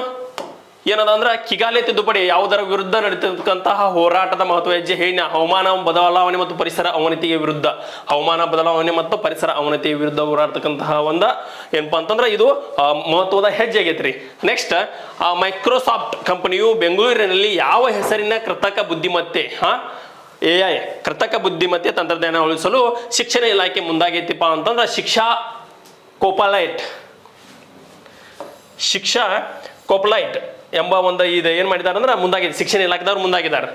ಏನದ ಅಂದ್ರೆ ಕಿಗಾಲಿ ತಿದ್ದುಪಡಿ ಯಾವುದರ ವಿರುದ್ಧ ನಡೀತಿರ್ತಕ್ಕಂತಹ ಹೋರಾಟದ ಮಹತ್ವ ಹೆಜ್ಜೆ ಹೇಳಿ ಹವಾಮಾನ ಬದಲಾವಣೆ ಮತ್ತು ಪರಿಸರ ಅವನತಿಗೆ ವಿರುದ್ಧ, ಹವಾಮಾನ ಬದಲಾವಣೆ ಮತ್ತು ಪರಿಸರ ಅವನತಿಯ ವಿರುದ್ಧ ಹೋರಾಡ್ತಕ್ಕಂತಹ ಏನಪ್ಪಾ ಅಂತಂದ್ರೆ ಇದು ಮಹತ್ವದ ಹೆಜ್ಜೆ ಆಗೈತ್ರಿ. ನೆಕ್ಸ್ಟ್ ಮೈಕ್ರೋಸಾಫ್ಟ್ ಕಂಪನಿಯು ಬೆಂಗಳೂರಿನಲ್ಲಿ ಯಾವ ಹೆಸರಿನ ಕೃತಕ ಬುದ್ಧಿಮತ್ತೆ AI ಕೃತಕ ಬುದ್ಧಿಮತ್ತೆ ತಂತ್ರಜ್ಞಾನ ಉಳಿಸಲು ಶಿಕ್ಷಣ ಇಲಾಖೆ ಮುಂದಾಗೈತಿಪ್ಪ ಅಂತಂದ್ರೆ ಶಿಕ್ಷಾ ಕೋಪಲೈಟ್ ಎಂಬ ಒಂದು ಇದು ಏನು ಮಾಡಿದ್ದಾರೆ ಅಂದ್ರೆ ಮುಂದಾಗಿದೆ, ಶಿಕ್ಷಣ ಇಲಾಖೆದವ್ರು ಮುಂದಾಗಿದ್ದಾರೆ.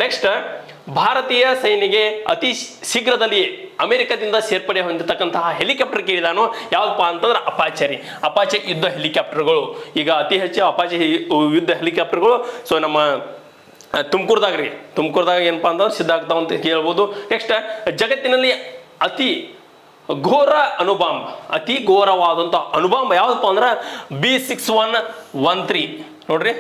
ನೆಕ್ಸ್ಟ್ ಭಾರತೀಯ ಸೈನ್ಯಗೆ ಅತಿ ಶೀಘ್ರದಲ್ಲಿ ಅಮೆರಿಕದಿಂದ ಸೇರ್ಪಡೆ ಹೊಂದಿರತಕ್ಕಂತಹ ಹೆಲಿಕಾಪ್ಟರ್ ಕೇಳಿದಾನು ಯಾವ್ದಪ್ಪ ಅಂತಂದ್ರೆ ಅಪಾಚೆ ಯುದ್ಧ ಹೆಲಿಕಾಪ್ಟರ್ಗಳು. ಈಗ ಅತಿ ಹೆಚ್ಚು ಅಪಾಚೆ ಯುದ್ಧ ಹೆಲಿಕಾಪ್ಟರ್ಗಳು ಸೊ ನಮ್ಮ ತುಮಕೂರ್ದಾಗ ಏನಪ್ಪಾ ಅಂತಂದ್ರೆ ಸಿದ್ಧ ಆಗ್ತಾವ ಅಂತ ಹೇಳ್ಬೋದು. ನೆಕ್ಸ್ಟ್ ಜಗತ್ತಿನಲ್ಲಿ ಅತಿ ಘೋರವಾದಂಥ ಅಣುಬಾಂಬ್ ಯಾವ್ದಪ್ಪ ಅಂದ್ರೆ B6113 ನೋಡ್ರಿ,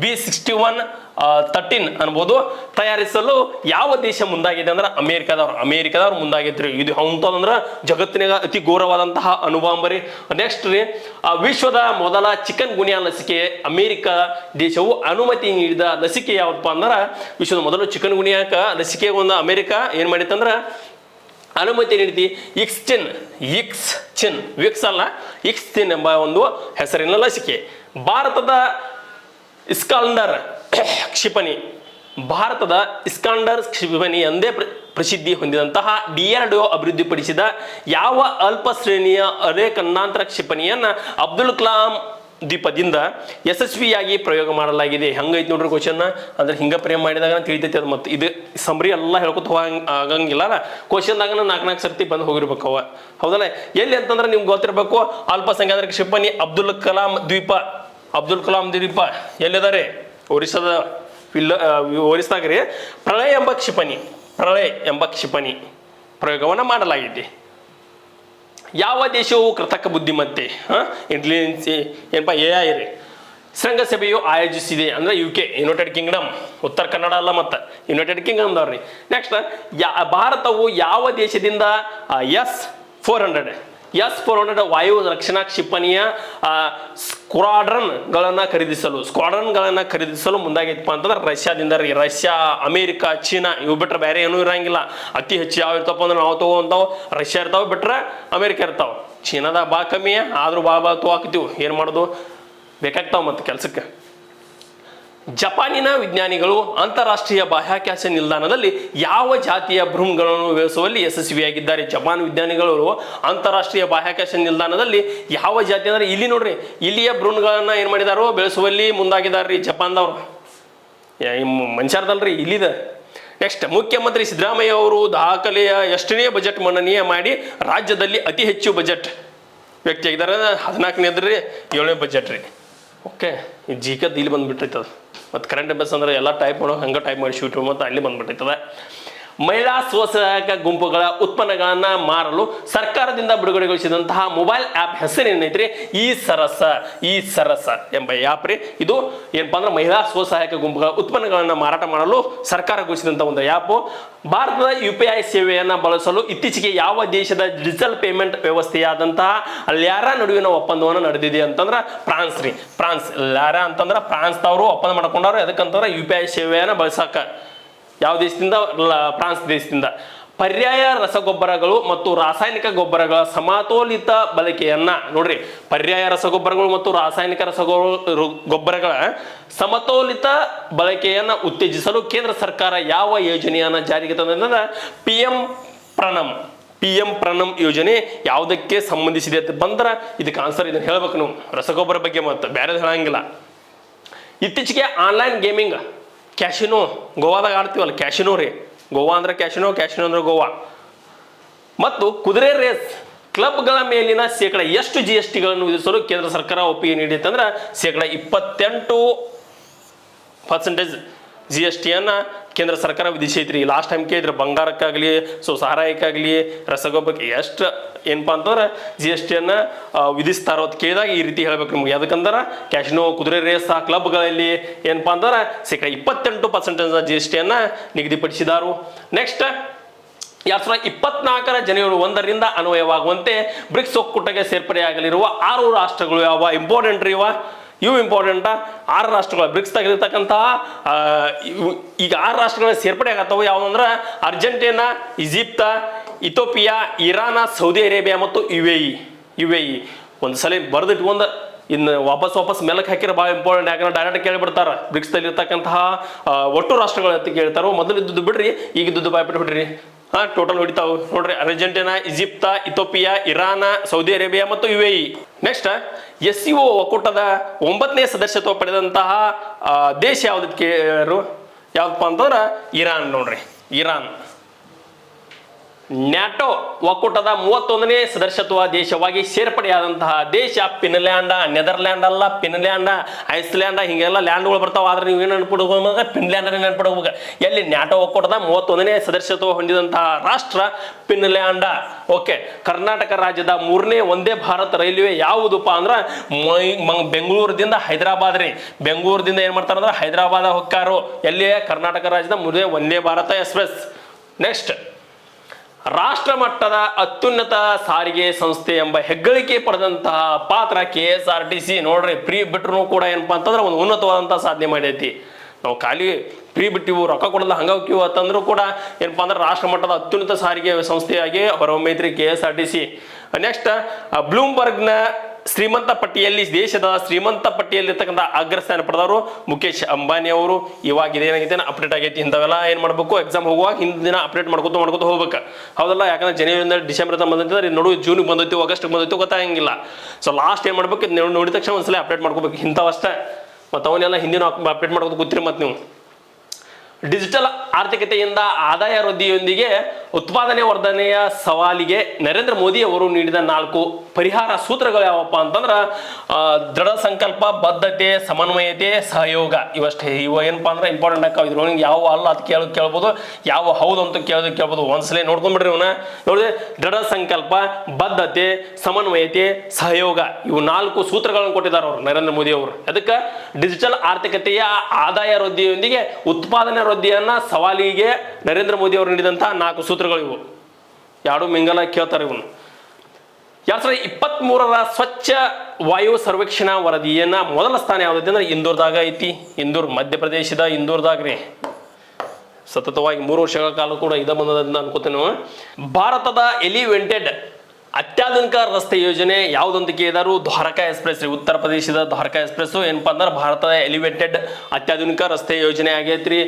B6113 ಅನ್ಬೋದು. ತಯಾರಿಸಲು ಯಾವ ದೇಶ ಮುಂದಾಗಿದೆ ಅಂದ್ರೆ ಅಮೇರಿಕಾದವ್ರು ಮುಂದಾಗಿದ್ರಿ. ಇದು ಅಂತಂದ್ರೆ ಜಗತ್ತಿನಾಗ ಅತಿ ಘೋರವಾದಂತಹ ಅಣುಬಾಂಬರಿ. ನೆಕ್ಸ್ಟ್ ರೀ ವಿಶ್ವದ ಮೊದಲ ಚಿಕನ್ ಗುನ್ಯಾ ಲಸಿಕೆ ಅಮೇರಿಕ ದೇಶವು ಅನುಮತಿ ನೀಡಿದ ಲಸಿಕೆ ಯಾವದಪ್ಪ ಅಂದ್ರೆ ವಿಶ್ವದ ಮೊದಲು ಚಿಕನ್ ಗುನ್ಯಾಕ ಲಸಿಕೆ ಒಂದು ಅಮೇರಿಕ ಏನ್ ಮಾಡಿತ್ತಂದ್ರೆ ಅನುಮತಿ ನೀಡಿತಿ. ಇಕ್ಸ್ಚಿನ್ ಎಂಬ ಒಂದು ಹೆಸರಿನ ಲಸಿಕೆ. ಭಾರತದ ಇಸ್ಕಾಂಡರ್ ಕ್ಷಿಪಣಿ ಎಂದೇ ಪ್ರಸಿದ್ಧಿ ಹೊಂದಿದಂತಹ DRDO ಅಭಿವೃದ್ಧಿಪಡಿಸಿದ ಯಾವ ಅಲ್ಪ ಶ್ರೇಣಿಯ ಅರೆ ಖಂಡಾಂತರ ಕ್ಷಿಪಣಿಯನ್ನ ಅಬ್ದುಲ್ ಕಲಾಂ ದ್ವೀಪದಿಂದ ಯಶಸ್ವಿಯಾಗಿ ಪ್ರಯೋಗ ಮಾಡಲಾಗಿದೆ. ಹಂಗೈತಿ ನೋಡ್ರಿ ಕ್ವಶನ್. ಅಂದ್ರೆ ಹಿಂಗ ಪ್ರೇಮ ಮಾಡಿದಾಗ ತಿಳಿತೈತಿ ಅದು. ಮತ್ತೆ ಇದು ಸಂಬ್ರಿ ಎಲ್ಲ ಹೇಳ್ಕೊತ ಆಗಂಗಿಲ್ಲ, ಕ್ವಶನ್ದಾಗ 4 ಸರ್ತಿ ಬಂದು ಹೋಗಿರ್ಬೇಕವ, ಹೌದಲ್ಲ? ಎಲ್ಲಿ ಅಂತಂದ್ರೆ ನಿಮ್ಗೆ ಗೊತ್ತಿರ್ಬೇಕು, ಅಲ್ಪಸಂಖ್ಯಾತರ ಕ್ಷಿಪಣಿ ಅಬ್ದುಲ್ ಕಲಾಂ ದ್ವೀಪ ಎಲ್ಲಿದ್ದಾರೆ? ಒರಿಸ್ಸಾಗ್ರಿ. ಪ್ರಳಯ ಎಂಬ ಕ್ಷಿಪಣಿ ಪ್ರಯೋಗವನ್ನು ಮಾಡಲಾಗಿದೆ. ಯಾವ ದೇಶವು ಕೃತಕ ಬುದ್ಧಿಮತ್ತೆ ಇಂಟೆಲಿಜೆನ್ಸ್ ಏನಪ್ಪ AI ರೀ ಶೃಂಗಸಭೆಯು ಆಯೋಜಿಸಿದೆ ಅಂದ್ರೆ UK United Kingdom, Uttara Kannada ಅಲ್ಲ ಮತ್ತು ಯುನೈಟೆಡ್ ಕಿಂಗ್ಡಮ್ದವ್ರಿ. ನೆಕ್ಸ್ಟ್ ಭಾರತವು ಯಾವ ದೇಶದಿಂದ S-400 ವಾಯು ರಕ್ಷಣಾ ಕ್ಷಿಪಣಿಯ ಸ್ಕ್ವಾಡ್ರನ್ಗಳನ್ನು ಖರೀದಿಸಲು ಮುಂದಾಗೈತಪ್ಪ ಅಂತಂದ್ರೆ ರಷ್ಯಾದಿಂದ ರೀ. ರಷ್ಯಾ, ಅಮೇರಿಕಾ, ಚೀನಾ ಇವು ಬಿಟ್ರೆ ಬೇರೆ ಏನೂ ಇರಂಗಿಲ್ಲ. ಅತಿ ಹೆಚ್ಚು ಯಾವ ಇರ್ತಾವ ಅಂದ್ರೆ ನಾವು ತಗೋಂತಾವ ರಷ್ಯಾ ಇರ್ತಾವ, ಬಿಟ್ರೆ ಅಮೇರಿಕಾ ಇರ್ತಾವ. ಚೀನಾದಾಗ ಭಾಳ ಕಮ್ಮಿ, ಆದ್ರೂ ಭಾಳ ತಗೋಕ್ತೀವಿ. ಏನು ಮಾಡೋದು, ಬೇಕಾಗ್ತಾವ ಮತ್ತು ಕೆಲಸಕ್ಕೆ. ಜಪಾನಿನ ವಿಜ್ಞಾನಿಗಳು ಅಂತಾರಾಷ್ಟ್ರೀಯ ಬಾಹ್ಯಾಕಾಶ ನಿಲ್ದಾಣದಲ್ಲಿ ಯಾವ ಜಾತಿಯ ಭ್ರೂಣಗಳನ್ನು ಬೆಳೆಸುವಲ್ಲಿ ಯಶಸ್ವಿಯಾಗಿದ್ದಾರೆ? ಜಪಾನ್ ವಿಜ್ಞಾನಿಗಳು ಅಂತಾರಾಷ್ಟ್ರೀಯ ಬಾಹ್ಯಾಕಾಶ ನಿಲ್ದಾಣದಲ್ಲಿ ಯಾವ ಜಾತಿ ಅಂದ್ರೆ ಇಲ್ಲಿ ನೋಡ್ರಿ, ಇಲ್ಲಿಯ ಭ್ರೂಣಗಳನ್ನ ಏನ್ ಮಾಡಿದಾರೋ ಬೆಳೆಸುವಲ್ಲಿ ಮುಂದಾಗಿದಾರ್ರಿ ಜಪಾನ್ದವ್ರು. ಮನುಷ್ಯರ್ದಲ್ರಿ ಇಲ್ಲಿದ. ನೆಕ್ಸ್ಟ್ ಮುಖ್ಯಮಂತ್ರಿ ಸಿದ್ದರಾಮಯ್ಯ ಅವರು ದಾಖಲೆಯ ಎಷ್ಟನೇ ಬಜೆಟ್ ಮಂಡನೆ ಮಾಡಿ ರಾಜ್ಯದಲ್ಲಿ ಅತಿ ಹೆಚ್ಚು ಬಜೆಟ್ ವ್ಯಕ್ತಿ ಆಗಿದ್ದಾರೆ? 14ನೇದ್ರಿ, 7ನೇ ಬಜೆಟ್ ರೀ. ಓಕೆ, ಈ ಜೀಕದ್ ಇಲ್ಲಿ ಬಂದ್ಬಿಟ್ಟೈತದ. ಮತ್ತು ಕರೆಂಟ್ ಅಫೇರ್ಸ್ ಅಂದ್ರೆ ಎಲ್ಲ ಟೈಪ್ ಮಾಡೋ ಹಂಗೆ ಟೈಪ್ ಮಾಡಿ ಶೂಟ್ ಮತ್ತು ಅಲ್ಲಿ ಬಂದ್ಬಿಟ್ಟೈತದ. ಮಹಿಳಾ ಸ್ವಸಹಾಯಕ ಗುಂಪುಗಳ ಉತ್ಪನ್ನಗಳನ್ನು ಮಾರಲು ಸರ್ಕಾರದಿಂದ ಬಿಡುಗಡೆಗೊಳಿಸಿದಂತಹ ಮೊಬೈಲ್ ಆ್ಯಪ್ ಹೆಸರೇನೈತ್ರಿ? ಈ ಸರಸ ಎಂಬ ಆ್ಯಪ್ ರೀ. ಇದು ಏನಪ್ಪಾ ಅಂದ್ರೆ ಮಹಿಳಾ ಸ್ವಸಹಾಯಕ ಗುಂಪುಗಳ ಉತ್ಪನ್ನಗಳನ್ನು ಮಾರಾಟ ಮಾಡಲು ಸರ್ಕಾರ ಘೋಷಿಸಿದಂಥ ಒಂದು ಆ್ಯಪು. ಭಾರತದ UPI ಸೇವೆಯನ್ನು ಬಳಸಲು ಇತ್ತೀಚೆಗೆ ಯಾವ ದೇಶದ ಡಿಜಿಟಲ್ ಪೇಮೆಂಟ್ ವ್ಯವಸ್ಥೆಯಾದಂತಹ ಲ್ಯಾರಾ ನಡುವಿನ ಒಪ್ಪಂದವನ್ನು ನಡೆದಿದೆ ಅಂತಂದ್ರೆ ಫ್ರಾನ್ಸ್ ರೀ. ಲ್ಯಾರಾ ಅಂತಂದ್ರೆ ಫ್ರಾನ್ಸ್ದವರು ಒಪ್ಪಂದ ಮಾಡ್ಕೊಂಡವ್ರು. ಅದಕ್ಕಂತಂದ್ರೆ UPI ಸೇವೆಯನ್ನು ಬಳಸಕ ಯಾವ ದೇಶದಿಂದ? ಫ್ರಾನ್ಸ್ ದೇಶದಿಂದ. ಪರ್ಯಾಯ ರಸಗೊಬ್ಬರಗಳು ಮತ್ತು ರಾಸಾಯನಿಕ ಗೊಬ್ಬರಗಳ ಸಮತೋಲಿತ ಬಳಕೆಯನ್ನ ನೋಡ್ರಿ, ಪರ್ಯಾಯ ರಸಗೊಬ್ಬರಗಳು ಮತ್ತು ರಾಸಾಯನಿಕ ಗೊಬ್ಬರಗಳ ಸಮತೋಲಿತ ಬಳಕೆಯನ್ನ ಉತ್ತೇಜಿಸಲು ಕೇಂದ್ರ ಸರ್ಕಾರ ಯಾವ ಯೋಜನೆಯನ್ನ ಜಾರಿಗೆ ತಂದ್ರೆ PM PM ಪ್ರಣಮ್ ಯೋಜನೆ ಯಾವುದಕ್ಕೆ ಸಂಬಂಧಿಸಿದೆ ಅಂತ ಬಂದ್ರೆ ಇದಕ್ಕೆ ಆನ್ಸರ್ ಇದನ್ನ ಹೇಳ್ಬೇಕು ನೀವು ರಸಗೊಬ್ಬರ ಬಗ್ಗೆ ಮತ್ತೆ ಬೇರೆ ಹೇಳಂಗಿಲ್ಲ. ಇತ್ತೀಚೆಗೆ ಆನ್ಲೈನ್ ಗೇಮಿಂಗ್ ಕ್ಯಾಶಿನೋ ಗೋವಾದಾಗ ಆಡ್ತೀವಲ್ಲ ಕ್ಯಾಶಿನೋ ರೀ, ಗೋವಾ ಅಂದ್ರೆ ಕ್ಯಾಶಿನೋ, ಕ್ಯಾಶಿನೋ ಅಂದ್ರೆ ಗೋವಾ, ಮತ್ತು ಕುದುರೆ ರೇಸ್ ಕ್ಲಬ್ಗಳ ಮೇಲಿನ ಶೇಕಡ ಎಷ್ಟು GST ಗಳನ್ನು ವಿಧಿಸಲು ಕೇಂದ್ರ ಸರ್ಕಾರ ಒಪ್ಪಿಗೆ ನೀಡಿತ್ತು ಅಂದ್ರೆ ಶೇಕಡ 28% GST ಕೇಂದ್ರ ಸರ್ಕಾರ ವಿಧಿಸೈತ್ರಿ. ಲಾಸ್ಟ್ ಟೈಮ್ ಕೇಳಿದ್ರೆ ಬಂಗಾರಕ್ಕಾಗಲಿ ಸಾರಾಯಕ್ಕಾಗಲಿ ರಸಗೊಬ್ಬರಕ್ಕೆ ಎಷ್ಟು ಏನಪ್ಪ ಅಂತಂದ್ರೆ GST ವಿಧಿಸ್ತಾರೋ ಅಂತ ಕೇಳಿದಾಗ ಈ ರೀತಿ ಹೇಳ್ಬೇಕು ನಿಮ್ಗೆ. ಯಾಕಂದ್ರೆ ಕ್ಯಾಶಿನೋ ಕುದುರೆ ರೇಸ್ ಕ್ಲಬ್ಗಳಲ್ಲಿ ಏನಪ್ಪ ಅಂದ್ರೆ ಶೇಕಡ 28% GST ನಿಗದಿಪಡಿಸಿದಾರು. ನೆಕ್ಸ್ಟ್ 2024 ಜನವರಿ 1ರಿಂದ ಅನ್ವಯವಾಗುವಂತೆ ಬ್ರಿಕ್ಸ್ ಒಕ್ಕೂಟಕ್ಕೆ ಸೇರ್ಪಡೆಯಾಗಲಿರುವ 6 ರಾಷ್ಟ್ರಗಳು ಯಾವ ಇಂಪಾರ್ಟೆಂಟ್ ರೀ ಇವು ಇಂಪಾರ್ಟೆಂಟ್. 6 ರಾಷ್ಟ್ರಗಳು ಬ್ರಿಕ್ಸ್ ತಗಿರ್ತಕ್ಕಂತಹ ಈಗ 6 ರಾಷ್ಟ್ರಗಳ ಸೇರ್ಪಡೆ ಆಗತ್ತವು ಯಾವಂದ್ರೆ Argentina, Egypt, Ethiopia, Iran, Saudi Arabia ಮತ್ತು UAE. ಒಂದ್ಸಲ ಬರೆದಿಟ್ಕೊಂಡ ಇನ್ನು ವಾಪಸ್ ಮೇಲಕ್ಕೆ ಹಾಕಿರೋ ಭಾಳ ಇಂಪಾರ್ಟೆಂಟ್. ಯಾಕಂದ್ರೆ ಡೈರೆಕ್ಟ್ ಕೇಳಿಬಿಡ್ತಾರೆ ಬ್ರಿಕ್ಸ್ದಲ್ಲಿ ಇರ್ತಕ್ಕಂತಹ ಒಟ್ಟು ರಾಷ್ಟ್ರಗಳು ಅಂತ ಕೇಳ್ತಾರೋ. ಮೊದಲು ಇದ್ದು ಬಿಡ್ರಿ, ಈಗ ಇದ್ದು ಬಾಯ್ಬಿಟ್ಟು ಬಿಡ್ರಿ. ಟೋಟಲ್ ಹೊಡಿತಾವು ನೋಡ್ರಿ, Argentina, Egypt, Ethiopia, Iran, Saudi Arabia ಮತ್ತು UAE. ನೆಕ್ಸ್ಟ್ SCO ಒಕ್ಕೂಟದ 9ನೇ ಸದಸ್ಯತ್ವ ಪಡೆದಂತಹ ದೇಶ ಯಾವುದಕ್ಕೆ ಯಾವ್ದಪ್ಪ ಅಂತಂದ್ರೆ ಇರಾನ್ ನೋಡ್ರಿ, ಇರಾನ್. ನ್ಯಾಟೋ ಒಕ್ಕೂಟದ 31ನೇ ಸದಸ್ಯತ್ವ ದೇಶವಾಗಿ ಸೇರ್ಪಡೆಯಾದಂತಹ ದೇಶ ಫಿನ್ಲ್ಯಾಂಡ್. ನೆದರ್ಲ್ಯಾಂಡ್ ಅಲ್ಲ, ಫಿನ್ಲ್ಯಾಂಡ್, ಐಸ್ಲ್ಯಾಂಡ್ ಹಿಂಗೆಲ್ಲ ಲ್ಯಾಂಡ್ಗಳು ಬರ್ತಾವ. ಆದ್ರೆ ನೀವು ಏನು ನೆನ್ಪಿಡ್ಬೇಕು, ಫಿನ್ಲ್ಯಾಂಡ್ ನೆನ್ಪಿಡ್ಬೇಕು. ಎಲ್ಲಿ ನ್ಯಾಟೋ ಒಕ್ಕೂಟದ 31ನೇ ಸದಸ್ಯತ್ವ ಹೊಂದಿದಂತಹ ರಾಷ್ಟ್ರ ಫಿನ್ಲ್ಯಾಂಡ್. ಓಕೆ, ಕರ್ನಾಟಕ ರಾಜ್ಯದ 3ನೇ ವಂದೇ ಭಾರತ್ ರೈಲ್ವೆ ಯಾವುದಪ್ಪ ಅಂದ್ರೆ ಬೆಂಗಳೂರದಿಂದ ಹೈದರಾಬಾದ್ ರೀ. ಬೆಂಗಳೂರದಿಂದ ಏನ್ ಮಾಡ್ತಾರ ಅಂದ್ರೆ ಹೈದರಾಬಾದ್ ಹೊಕ್ಕಾರು. ಎಲ್ಲಿ ಕರ್ನಾಟಕ ರಾಜ್ಯದ 3ನೇ ವಂದೇ ಭಾರತ ಎಕ್ಸ್ಪ್ರೆಸ್. ನೆಕ್ಸ್ಟ್ ರಾಷ್ಟ್ರ ಮಟ್ಟದ ಅತ್ಯುನ್ನತ ಸಾರಿಗೆ ಸಂಸ್ಥೆ ಎಂಬ ಹೆಗ್ಗಳಿಕೆ ಪಡೆದಂತಹ ಪಾತ್ರ KSRTC ನೋಡ್ರಿ. ಫ್ರೀ ಬಿಟ್ರು ಕೂಡ ಏನಪ್ಪಾ ಅಂತಂದ್ರೆ ಒಂದು ಉನ್ನತವಾದಂತಹ ಸಾಧನೆ ಮಾಡೈತಿ. ನಾವು ಖಾಲಿ ಫ್ರೀ ಬಿಟ್ಟಿವು, ರೊಕ್ಕ ಕೊಡಲ್ಲ ಹಂಗಾಕಿವು ಅಂತಂದ್ರೂ ಕೂಡ ಏನಪ್ಪಾ ಅಂದ್ರೆ ರಾಷ್ಟ್ರ ಮಟ್ಟದ ಅತ್ಯುನ್ನತ ಸಾರಿಗೆ ಸಂಸ್ಥೆಯಾಗಿ ಹೊರಹೊಮ್ಮೈತ್ರಿ KSRTC. ನೆಕ್ಸ್ಟ್ ಬ್ಲೂಮ್ಬರ್ಗ್ನ ಶ್ರೀಮಂತ ಪಟ್ಟಿಯಲ್ಲಿ, ದೇಶದ ಶ್ರೀಮಂತ ಪಟ್ಟಿಯಲ್ಲಿರ್ತಕ್ಕಂಥ ಅಗ್ರಸ್ಥಾನ ಪಡೆದವರು ಮುಖೇಶ್ ಅಂಬಾನಿ ಅವರು. ಇವಾಗ ಇದೇನಾಗೈತೆ ಅಪ್ಡೇಟ್ ಆಗೈತಿ. ಇಂಥವೆಲ್ಲ ಏನು ಮಾಡಬೇಕು, ಎಕ್ಸಾಮ್ ಹೋಗುವಾಗ ಹಿಂದಿನ ಅಪ್ಡೇಟ್ ಮಾಡ್ಕೊತ ಹೋಗ್ಬೇಕು. ಹೌದಲ್ಲ, ಯಾಕಂದ್ರೆ ಜನವರಿಯಿಂದ ಡಿಸೆಂಬರ್ ಬಂದಂತಿದ್ರೆ ನೋಡು ಜೂನಿಗೆ ಬಂದೈತಿ, ಆಗಸ್ಟ್ಗೆ ಬಂದೈತಿ ಗೊತ್ತಾಗಂಗಿಲ್ಲ. ಸೊ ಲಾಸ್ಟ್ ಏನು ಮಾಡ್ಬೇಕು, ನೋಡಿದ ತಕ್ಷಣ ಒಂದ್ಸಲ ಅಪ್ಡೇಟ್ ಮಾಡ್ಕೋಬೇಕು ಇಂಥವಷ್ಟೇ. ಮತ್ತು ಅವನ್ನೆಲ್ಲ ಹಿಂದಿನ ಅಪ್ಡೇಟ್ ಮಾಡೋದು ಗೊತ್ತಿರಿ. ಮತ್ತು ನೀವು ಡಿಜಿಟಲ್ ಆರ್ಥಿಕತೆಯಿಂದ ಆದಾಯ ವೃದ್ಧಿಯೊಂದಿಗೆ ಉತ್ಪಾದನೆ ವರ್ಧನೆಯ ಸವಾಲಿಗೆ ನರೇಂದ್ರ ಮೋದಿ ಅವರು ನೀಡಿದ 4 ಪರಿಹಾರ ಸೂತ್ರಗಳು ಯಾವಪ್ಪ ಅಂತಂದ್ರೆ ದೃಢ ಸಂಕಲ್ಪ, ಬದ್ಧತೆ, ಸಮನ್ವಯತೆ, ಸಹಯೋಗ. ಇವಷ್ಟೇ. ಇವು ಏನಪ್ಪಾ ಅಂದ್ರೆ ಇಂಪಾರ್ಟೆಂಟ್ ಆಗ ಇದ್ರೊಳಗೆ ಯಾವ ಅಲ್ಲ ಅಂತ ಕೇಳ್ಬೋದು, ಯಾವ ಹೌದು ಅಂತ ಕೇಳ್ಬೋದು. ಒಂದ್ಸಲ ನೋಡ್ಕೊಂಡ್ಬಿಡ್ರಿ ಇವನ್ನ. ನೋಡಿದ್ರೆ ದೃಢ ಸಂಕಲ್ಪ, ಬದ್ಧತೆ, ಸಮನ್ವಯತೆ, ಸಹಯೋಗ ಇವು 4 ಸೂತ್ರಗಳನ್ನು ಕೊಟ್ಟಿದ್ದಾರೆ ಅವರು ನರೇಂದ್ರ ಮೋದಿ ಅವರು. ಅದಕ್ಕೆ ಡಿಜಿಟಲ್ ಆರ್ಥಿಕತೆಯ ಆದಾಯ ವೃದ್ಧಿಯೊಂದಿಗೆ ಉತ್ಪಾದನೆ ವೃದ್ಧಿಯನ್ನ ಸವಾಲಿಗೆ ನರೇಂದ್ರ ಮೋದಿ ಅವರು ನೀಡಿದಂತಹ 4 ಸೂತ್ರಗಳು ಇವು. ಎರಡು ಮಿಂಗಲ ಕೇಳ್ತಾರೆ ಇವನು. 2023ರ ಸ್ವಚ್ಛ ವಾಯು ಸರ್ವೇಕ್ಷಣಾ ವರದಿಯನ್ನ ಮೊದಲ ಸ್ಥಾನ ಯಾವ್ದೈತಿ ಅಂದ್ರೆ ಇಂದೋರ್ದಾಗ ಐತಿ. ಇಂದೋರ್, ಮಧ್ಯಪ್ರದೇಶದ ಇಂದೋರ್ದಾಗ್ರಿ. ಸತತವಾಗಿ 3 ವರ್ಷಗಳ ಕಾಲ ಕೂಡ ಇದ ಬಂದದ ಅನ್ಕೋತೇನೆ. ಭಾರತದ ಎಲಿವೆಂಟೆಡ್ ಅತ್ಯಾಧುನಿಕ ರಸ್ತೆ ಯೋಜನೆ ಯಾವುದಂತ ಕೇಳಿದಾರು? ದ್ವಾರಕಾ ಎಕ್ಸ್ಪ್ರೆಸ್ ರೀ. ಉತ್ತರ ಪ್ರದೇಶದ ದ್ವಾರಕಾ ಎಕ್ಸ್ಪ್ರೆಸ್ ಏನಪ್ಪಾ ಅಂದ್ರೆ ಭಾರತದ ಎಲಿವೇಟೆಡ್ ಅತ್ಯಾಧುನಿಕ ರಸ್ತೆ ಯೋಜನೆ ಆಗೈತ್ರಿ.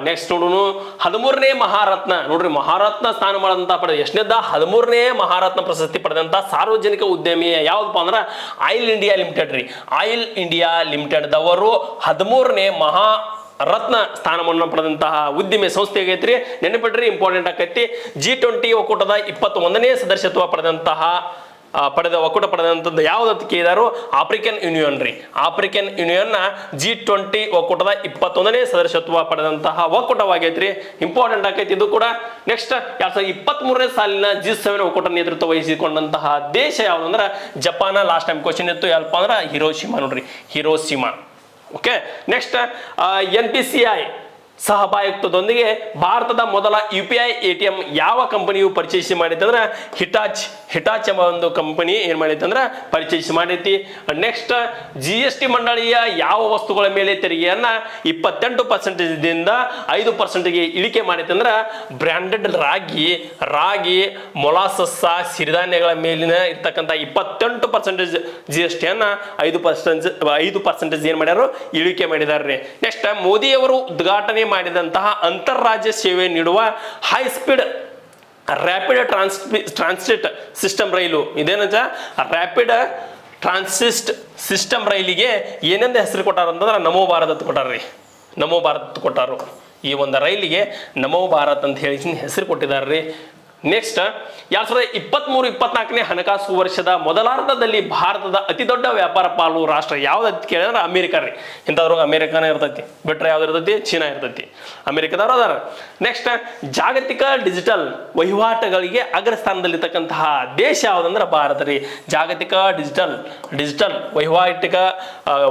ನೆಕ್ಸ್ಟ್ ನೋಡೋಣ 13ನೇ ಮಹಾರತ್ನ ನೋಡ್ರಿ. ಮಹಾರತ್ನ ಸ್ಥಾನ ಮಾಡಂತ ಎಷ್ಟನೇದ 13ನೇ ಮಹಾರತ್ನ ಪ್ರಶಸ್ತಿ ಪಡೆದಂತ ಸಾರ್ವಜನಿಕ ಉದ್ಯಮಿ ಯಾವ್ದಪ್ಪ ಅಂದ್ರೆ ಆಯಿಲ್ ಇಂಡಿಯಾ ಲಿಮಿಟೆಡ್ ರೀ. ಆಯಿಲ್ ಇಂಡಿಯಾ ಲಿಮಿಟೆಡ್ ದವರು 13ನೇ ರತ್ನ ಸ್ಥಾನವನ್ನು ಪಡೆದಂತಹ ಉದ್ದಿಮೆ ಸಂಸ್ಥೆ ಆಗೈತ್ರಿ. ನೆನಪಿಡ್ರಿ, ಇಂಪಾರ್ಟೆಂಟ್ ಆಕೈತಿ. G20 ಒಕ್ಕೂಟದ 21ನೇ ಸದಸ್ಯತ್ವ ಒಕ್ಕೂಟ ಪಡೆದಂಥದ್ದು ಯಾವ್ದಂತ ಕೇಳಿದಾರು? ಆಫ್ರಿಕನ್ ಯೂನಿಯನ್ ರೀ. ಆಫ್ರಿಕನ್ ಯೂನಿಯನ್ G20 ಒಕ್ಕೂಟದ 21ನೇ ಸದಸ್ಯತ್ವ ಪಡೆದಂತಹ ಒಕ್ಕೂಟವಾಗೈತ್ರಿ. ಇಂಪಾರ್ಟೆಂಟ್ ಆಕೈತಿ ಇದು ಕೂಡ. ನೆಕ್ಸ್ಟ್ 2023ನೇ ಸಾಲಿನ G7 ಒಕ್ಕೂಟ ನೇತೃತ್ವ ವಹಿಸಿಕೊಂಡಂತಹ ದೇಶ ಯಾವ್ದಂದ್ರೆ ಜಪಾನ್. ಲಾಸ್ಟ್ ಟೈಮ್ ಕ್ವಶನ್ ಇತ್ತು, ಯಾವಪ್ಪ ಅಂದ್ರೆ ಹಿರೋಶಿಮಾ ನೋಡ್ರಿ, ಹಿರೋಶಿಮಾ. ಓಕೆ. ನೆಕ್ಸ್ಟ್ NPCI ಸಹಭಾಗಿತ್ವದೊಂದಿಗೆ ಭಾರತದ ಮೊದಲ UPI ATM ಯಾವ ಕಂಪನಿಯು ಪರಿಚಯಿಸಿ ಮಾಡಿತ್ತು ಅಂದ್ರೆ ಹಿಟಾಚ್ ಎಂಬ ಒಂದು ಕಂಪನಿ ಏನ್ ಮಾಡೈತಿ ಅಂದ್ರೆ ಪರಿಚಯಿಸಿ ಮಾಡೈತಿ. ನೆಕ್ಸ್ಟ್ GST ಮಂಡಳಿಯ ಯಾವ ವಸ್ತುಗಳ ಮೇಲೆ ತೆರಿಗೆಯನ್ನ 28% 5%ಗೆ ಇಳಿಕೆ ಮಾಡೈತಿ ಅಂದ್ರೆ ಬ್ರ್ಯಾಂಡೆಡ್ ರಾಗಿ, ಮೊಲಾಸಸ್, ಸಿರಿಧಾನ್ಯಗಳ ಮೇಲಿನ ಇರ್ತಕ್ಕಂಥ 28% GST ಅನ್ನ 5% ಏನ್ ಮಾಡ್ಯಾರು, ಇಳಿಕೆ ಮಾಡಿದಾರ್ರಿ. ನೆಕ್ಸ್ಟ್ ಮೋದಿ ಅವರು ಉದ್ಘಾಟನೆ ಮಾಡಿದಂತಹ ಅಂತಾರಾಜ್ಯ ಸೇವೆ ನೀಡುವ high speed rapid transit system ರೈಲು ಇದೇನಂತ ರ್ಯಾಪಿಡ್ ಟ್ರಾನ್ಸಿಸ್ಟ್ ಸಿಸ್ಟಮ್ ರೈಲಿಗೆ ಏನೆಂದು ಹೆಸರು ಕೊಟ್ಟಾರ ಅಂತಂದ್ರೆ ನಮೋ ಭಾರತ್ ಅಂತ ಕೊಟ್ಟಾರ್ರಿ. ನಮೋ ಭಾರತ್ ಕೊಟ್ಟಾರು. ಈ ಒಂದು ರೈಲಿಗೆ ನಮೋ ಭಾರತ್ ಅಂತ ಹೇಳಿ ಹೆಸರು ಕೊಟ್ಟಿದ್ದಾರೆ. ನೆಕ್ಸ್ಟ್ 2023-24ನೇ ಹಣಕಾಸು ವರ್ಷದ ಮೊದಲಾರ್ಧದಲ್ಲಿ ಭಾರತದ ಅತಿ ದೊಡ್ಡ ವ್ಯಾಪಾರ ಪಾಲು ರಾಷ್ಟ್ರ ಯಾವ್ದು ಅಂತ ಕೇಳಿದ್ರೆ ಅಮೆರಿಕ ರೀ. ಇಂಥದ್ರೊಳಗೆ ಅಮೆರಿಕಾನೇ ಇರ್ತೈತಿ, ಬಿಟ್ರೆ ಯಾವ್ದು ಇರ್ತೈತಿ? ಚೀನಾ ಇರ್ತೈತಿ. ಅಮೆರಿಕದವ್ರು ಅದಾರ. ನೆಕ್ಸ್ಟ್ ಜಾಗತಿಕ ಡಿಜಿಟಲ್ ವಹಿವಾಟುಗಳಿಗೆ ಅಗ್ರಸ್ಥಾನದಲ್ಲಿರ್ತಕ್ಕಂತಹ ದೇಶ ಯಾವುದಂದ್ರೆ ಭಾರತ ರೀ. ಜಾಗತಿಕ ಡಿಜಿಟಲ್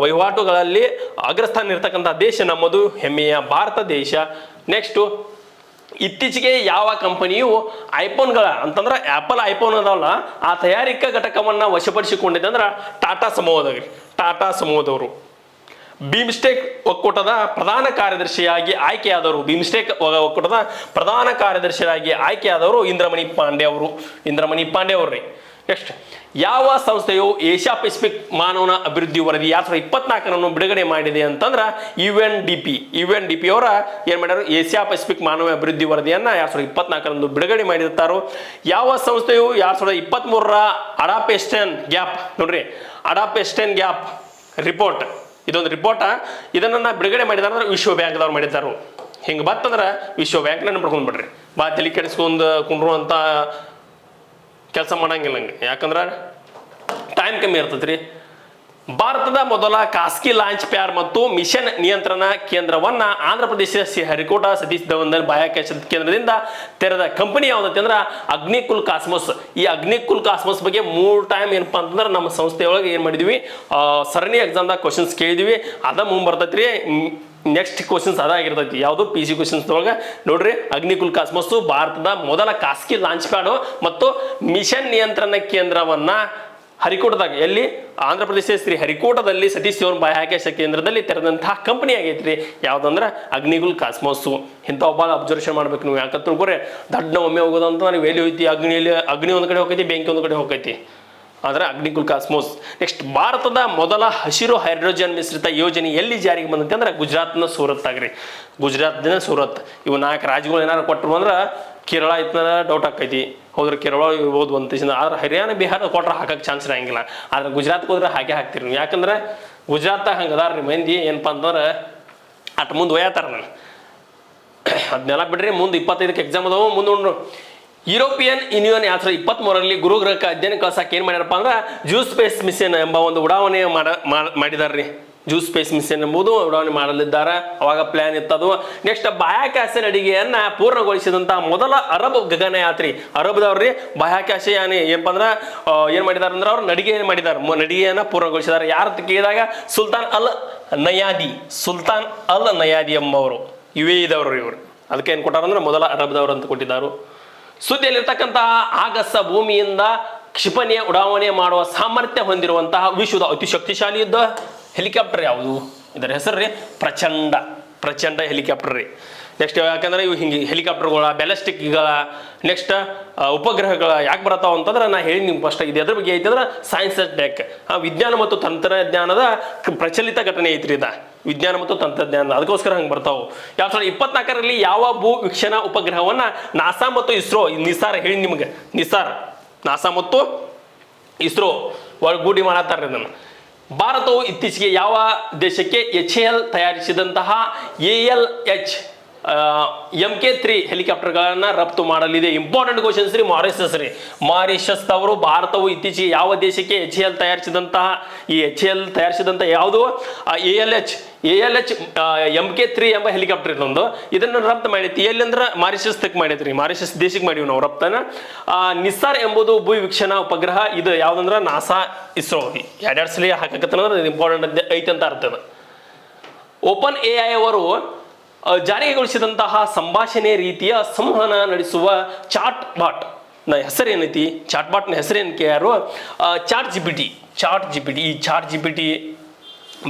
ವಹಿವಾಟುಗಳಲ್ಲಿ ಅಗ್ರಸ್ಥಾನ ಇರ್ತಕ್ಕಂತಹ ದೇಶ ನಮ್ಮದು, ಹೆಮ್ಮೆಯ ಭಾರತ ದೇಶ. ನೆಕ್ಸ್ಟು ಇತ್ತೀಚೆಗೆ ಯಾವ ಕಂಪನಿಯು ಐಫೋನ್ಗಳ ಅಂತಂದ್ರೆ ಆ್ಯಪಲ್ ಐಫೋನ್ ಅದಾವಲ್ಲ ಆ ತಯಾರಿಕಾ ಘಟಕವನ್ನು ವಶಪಡಿಸಿಕೊಂಡಿದೆ ಅಂದ್ರೆ ಟಾಟಾ ಸಮೂಹದವರು. ಬಿಮ್ಸ್ಟೆಕ್ ಒಕ್ಕೂಟದ ಪ್ರಧಾನ ಕಾರ್ಯದರ್ಶಿಯಾಗಿ ಆಯ್ಕೆಯಾದವರು. ಬಿಮ್ಸ್ಟೆಕ್ ಒಕ್ಕೂಟದ ಪ್ರಧಾನ ಕಾರ್ಯದರ್ಶಿಯಾಗಿ ಆಯ್ಕೆಯಾದವರು ಇಂದ್ರಮಣಿ ಪಾಂಡೆ ಅವರು ರೀ. ನೆಕ್ಸ್ಟ್ ಯಾವ ಸಂಸ್ಥೆಯು ಏಷ್ಯಾ ಪೆಸಿಫಿಕ್ ಮಾನವ ಅಭಿವೃದ್ಧಿ ವರದಿ 2024 ಬಿಡುಗಡೆ ಮಾಡಿದೆ ಅಂತಂದ್ರೆ UNDP ಅವರ ಏನ್ ಮಾಡ್ಯಾರ? ಏಷ್ಯಾ ಪೆಸಿಫಿಕ್ ಮಾನವ ಅಭಿವೃದ್ಧಿ ವರದಿಯನ್ನ 2024 ಬಿಡುಗಡೆ ಮಾಡಿರ್ತಾರೋ. ಯಾವ ಸಂಸ್ಥೆಯು 2023 ಅಡಾಪ್ಟೇಷನ್ ಗ್ಯಾಪ್ ನೋಡ್ರಿ, ಅಡಾಪ್ಟೇಷನ್ ಗ್ಯಾಪ್ ರಿಪೋರ್ಟ್, ಇದೊಂದು ರಿಪೋರ್ಟ್ ಇದನ್ನ ಬಿಡುಗಡೆ ಮಾಡಿದಾರೆ ಅಂದ್ರೆ ವಿಶ್ವ ಬ್ಯಾಂಕ್ದವ್ರು ಮಾಡಿದ್ದಾರು. ಹಿಂಗೆ ಬತ್ತಂದ್ರೆ ವಿಶ್ವ ಬ್ಯಾಂಕ್ನ ಬಿಡ್ಕೊಂಡ್ಬಿಡ್ರಿ. ತಲೆ ಕೆಡಿಸ್ಕೊಂಡು ಕುಂಡ್ರುವಂತ ಕೆಲಸ ಮಾಡಂಗಿಲ್ಲ ಹಂಗೆ, ಯಾಕಂದ್ರೆ ಟೈಮ್ ಕಮ್ಮಿ ಇರ್ತೈತ್ರಿ. ಭಾರತದ ಮೊದಲ ಖಾಸಗಿ ಲಾಂಚ್ ಪ್ಯಾಡ್ ಮತ್ತು ಮಿಷನ್ ನಿಯಂತ್ರಣ ಕೇಂದ್ರವನ್ನ ಆಂಧ್ರ ಪ್ರದೇಶದ ಶ್ರೀಹರಿಕೋಟ ಸತೀಶ್ ಧವನ್ ಬಾಹ್ಯಾಕಾಶ ಕೇಂದ್ರದಿಂದ ತೆರೆದ ಕಂಪನಿ ಯಾವ್ದೈತಿ ಅಂದ್ರೆ ಅಗ್ನಿಕುಲ್ ಕಾಸ್ಮೋಸ್. ಈ ಅಗ್ನಿಕುಲ್ ಕಾಸ್ಮೋಸ್ ಬಗ್ಗೆ 3 ಟೈಮ್ ಏನಪ್ಪಾ ಅಂತಂದ್ರೆ ನಮ್ಮ ಸಂಸ್ಥೆಯೊಳಗೆ ಏನ್ ಮಾಡಿದ್ವಿ, ಸರಣಿ ಎಕ್ಸಾಮ್ದಾಗ ಕ್ವಶನ್ಸ್ ಕೇಳಿದ್ವಿ. ಅದ ಮುಂಬರ್ತೈತ್ರಿ. Next questions ಅದಾಗಿರ್ತೈತಿ. ಯಾವುದು PC ಕ್ವಶನ್ಸ್ ಒಳಗೆ ನೋಡ್ರಿ, ಅಗ್ನಿಕುಲ್ ಕಾಸ್ಮೋಸ್ ಭಾರತದ ಮೊದಲ ಖಾಸಗಿ ಲಾಂಚ್ ಪ್ಯಾಡು ಮತ್ತು ಮಿಷನ್ ನಿಯಂತ್ರಣ ಕೇಂದ್ರವನ್ನ ಹರಿಕೋಟದಾಗ, ಎಲ್ಲಿ? ಆಂಧ್ರ ಪ್ರದೇಶ ಶ್ರೀಹರಿಕೋಟದಲ್ಲಿ ಸತೀಶ್ ಧವನ್ ಬಾಹ್ಯಾಕಾಶ ಕೇಂದ್ರದಲ್ಲಿ ತೆರೆದಂತಹ ಕಂಪನಿ ಆಗೈತ್ರಿ. ಯಾವ್ದಂದ್ರೆ ಅಗ್ನಿಕುಲ್ ಕಾಸ್ಮೋಸು. ಇಂಥವು ಭಾಳ ಅಬ್ಸರ್ವೇಷನ್ ಮಾಡ್ಬೇಕು ನೀವು. ಯಾಕಂತ ತಿಳ್ಕೊರಿ, ದಡ್ಡ ಒಮ್ಮೆ ಹೋಗೋದಂತ ನೀವು ಎಲ್ಲಿ ಹೋಯ್ತಿ, ಅಗ್ನಿ ಒಂದು ಕಡೆ ಹೋಗೈತಿ, ಬೆಂಕಿ ಒಂದು ಕಡೆ ಹೋಗೈತಿ. ಆದರೆ ಅಗ್ನಿಕುಲ್ ಕಾಸ್ಮೋಸ್. ನೆಕ್ಸ್ಟ್ ಭಾರತದ ಮೊದಲ ಹಸಿರು ಹೈಡ್ರೋಜನ್ ಮಿಶ್ರಿತ ಯೋಜನೆ ಎಲ್ಲಿ ಜಾರಿಗೆ ಬಂದೈತೆ ಅಂದ್ರೆ ಗುಜರಾತ್ನ ಸೂರತ್ ಆಗ್ರಿ. ಗುಜರಾತ್ನ ಸೂರತ್. ಇವು 4 ರಾಜ್ಯಗಳು ಏನಾರು ಕೊಟ್ಟರು ಅಂದ್ರೆ ಕೇರಳ ಇತ್ತಂದ್ರೆ ಡೌಟ್ ಆಕೈತಿ. ಹೋದ್ರೆ ಕೇರಳ ಇರ್ಬೋದು ಅಂತ. ಆದ್ರೆ ಹರಿಯಾಣ ಬಿಹಾರ ಕೊಟ್ರೆ ಹಾಕಕ್ಕೆ ಚಾನ್ಸ್ ಇರಂಗಿಲ್ಲ. ಆದ್ರೆ ಗುಜರಾತ್ಗೆ ಹೋದ್ರೆ ಹಾಕ್ತೀರಿ ನೀವು. ಯಾಕಂದ್ರೆ ಗುಜರಾತ್ದಾಗ ಹಂಗೆ ಅದಾರ ರೀ ಮಂದಿ. ಏನಪ್ಪ ಅಂತಂದ್ರೆ ಅಟ್ ಮುಂದೆ ಒಯ್ಯತ್ತಾರ ನಾನು ಅದನ್ನೆಲ್ಲ ಬಿಡ್ರಿ. ಮುಂದೆ 25ಕ್ಕೆ ಎಕ್ಸಾಮ್ ಅದಾವು. ಮುಂದೆ ಯುರೋಪಿಯನ್ ಯೂನಿಯನ್ 2023 ಗುರು ಗ್ರಹಕ್ಕೆ ಅಧ್ಯಯನ ಕಳ್ಸಕ್ಕೆ ಏನು ಮಾಡ್ಯಾರಪ್ಪ ಅಂದ್ರೆ ಸ್ಪೇಸ್ ಮಿಷನ್ ಎಂಬ ಒಂದು ಉಡಾವಣೆ ಮಾಡಿದಾರ್ರಿ. ಸ್ಪೇಸ್ ಮಿಷನ್ ಎಂಬುದು ಉಡಾವಣೆ ಮಾಡಲಿದ್ದಾರೆ. ಅವಾಗ ಪ್ಲಾನ್ ಇತ್ತದು. ನೆಕ್ಸ್ಟ್ ಬಾಹ್ಯಾಕಾಶ ನಡಿಗೆಯನ್ನ ಪೂರ್ಣಗೊಳಿಸಿದಂತಹ ಮೊದಲ ಅರಬ್ ಗಗನಯಾತ್ರಿ. ಅರಬ್ದವ್ರಿ ಬಾಹ್ಯಾಕಾಶ ಯಾನಿ ಏನಪ್ಪ ಅಂದ್ರೆ ಏನ್ ಮಾಡಿದಾರೆ ಅಂದ್ರೆ ಅವ್ರು ನಡಿಗೆಯನ್ನ ಪೂರ್ಣಗೊಳಿಸಿದ್ದಾರೆ. ಯಾರು ಕೇಳಿದಾಗ ಸುಲ್ತಾನ್ ಅಲ್ ನಯಾದಿ ಎಂಬವರು UAE-ದವರು ಇವರು. ಅದಕ್ಕೆ ಏನು ಕೊಟ್ಟಾರಂದ್ರೆ ಮೊದಲ ಅರಬ್ದವರು ಅಂತ ಕೊಟ್ಟಿದ್ದಾರೆ. ಸುದ್ದಿಯಲ್ಲಿರ್ತಕ್ಕಂತಹ ಆಗಸ ಭೂಮಿಯಿಂದ ಕ್ಷಿಪಣಿಯ ಉಡಾವಣೆ ಮಾಡುವ ಸಾಮರ್ಥ್ಯ ಹೊಂದಿರುವಂತಹ ವಿಶ್ವದ ಅತಿ ಶಕ್ತಿಶಾಲಿ ಯುದ್ಧ ಹೆಲಿಕಾಪ್ಟರ್ ಯಾವುದು? ಇದರ ಹೆಸರು ರೀ ಪ್ರಚಂಡ ಹೆಲಿಕಾಪ್ಟರ್ ರೀ. ನೆಕ್ಸ್ಟ್ ಯಾಕಂದ್ರೆ ಇವು ಹಿಂಗೆ ಹೆಲಿಕಾಪ್ಟರ್ಗಳ, ಬ್ಯಾಲಿಸ್ಟಿಕ್ಗಳ, ನೆಕ್ಸ್ಟ್ ಉಪಗ್ರಹಗಳ ಯಾಕೆ ಬರ್ತಾವ ಅಂತಂದ್ರೆ ನಾ ಹೇಳಿ ನಿಮ್ಗೆ ಫಸ್ಟ್ ಇದು ಎದ್ರ ಬಗ್ಗೆ ಐತಿ ಅಂದ್ರೆ ಸೈನ್ಸ್ ಟೆಕ್, ವಿಜ್ಞಾನ ಮತ್ತು ತಂತ್ರಜ್ಞಾನದ ಪ್ರಚಲಿತ ಘಟನೆ ಐತ್ರಿ. ವಿಜ್ಞಾನ ಮತ್ತು ತಂತ್ರಜ್ಞಾನ ಅದಕ್ಕೋಸ್ಕರ ಹಂಗೆ ಬರ್ತಾವೆ. 2024 ಯಾವ ಭೂ ವೀಕ್ಷಣಾ ಉಪಗ್ರಹವನ್ನ ನಾಸಾ ಮತ್ತು ಇಸ್ರೋ, ನಿಸಾರ್ ಹೇಳಿ ನಿಮ್ಗೆ, ನಾಸಾ ಮತ್ತು ಇಸ್ರೋ ಒಳಗೂಡಿ ಮಾಡತ್ತಾರ ಇದನ್ನು. ಭಾರತವು ಇತ್ತೀಚೆಗೆ ಯಾವ ದೇಶಕ್ಕೆ HAL ತಯಾರಿಸಿದಂತಹ ALH MK3 ಹೆಲಿಕಾಪ್ಟರ್ಗಳನ್ನ ರಫ್ತು ಮಾಡಲಿದೆ? ಇಂಪಾರ್ಟೆಂಟ್ ಕ್ವಶನ್ಸ್ ರೀ. ಮಾರಿಷಸ್ ಅವರು ಭಾರತವು ಇತ್ತೀಚೆಗೆ ಯಾವ ದೇಶಕ್ಕೆ HAL ತಯಾರಿಸಿದಂತಹ ಯಾವುದು ALH MK3 ಎಂಬ ಹೆಲಿಕಾಪ್ಟರ್ ಇದೊಂದು ಇದನ್ನು ರಫ್ತು ಮಾಡೈತಿ. ಎಲ್ಲಿ ಅಂದ್ರೆ ಮಾರಿಷಸ್ ತಕ್ಕ ಮಾಡೈತ್ರಿ. ಮಾರಿಷಸ್ ದೇಶಕ್ಕೆ ಮಾಡಿವಿ ನಾವು ರಫ್ತನ. ನಿಸಾರ್ ಎಂಬುದು ಭೂ ವೀಕ್ಷಣಾ ಉಪಗ್ರಹ. ಇದು ಯಾವ್ದಂದ್ರೆ ನಾಸಾ ಇಸ್ರೋ 2 ಸಲ ಹಾಕಕತ್ತಂದ್ರೆ ಇಂಪಾರ್ಟೆಂಟ್ ಐತಿ ಅಂತ ಅರ್ಥ. ಓಪನ್ AI ಅವರು ಜಾರಿಗೊಳಿಸಿದಂತಹ ಸಂಭಾಷಣೆ ರೀತಿಯ ಸಂವಹನ ನಡೆಸುವ ಚಾಟ್ ಬಾಟ್ ಹೆಸರೇನೈತಿ? ಚಾಟ್ ಬಾಟ್ನ ಹೆಸರೇನಕ್ಕೆ ಯಾರು? Chat GPT. ಈ ಚಾಟ್ GPT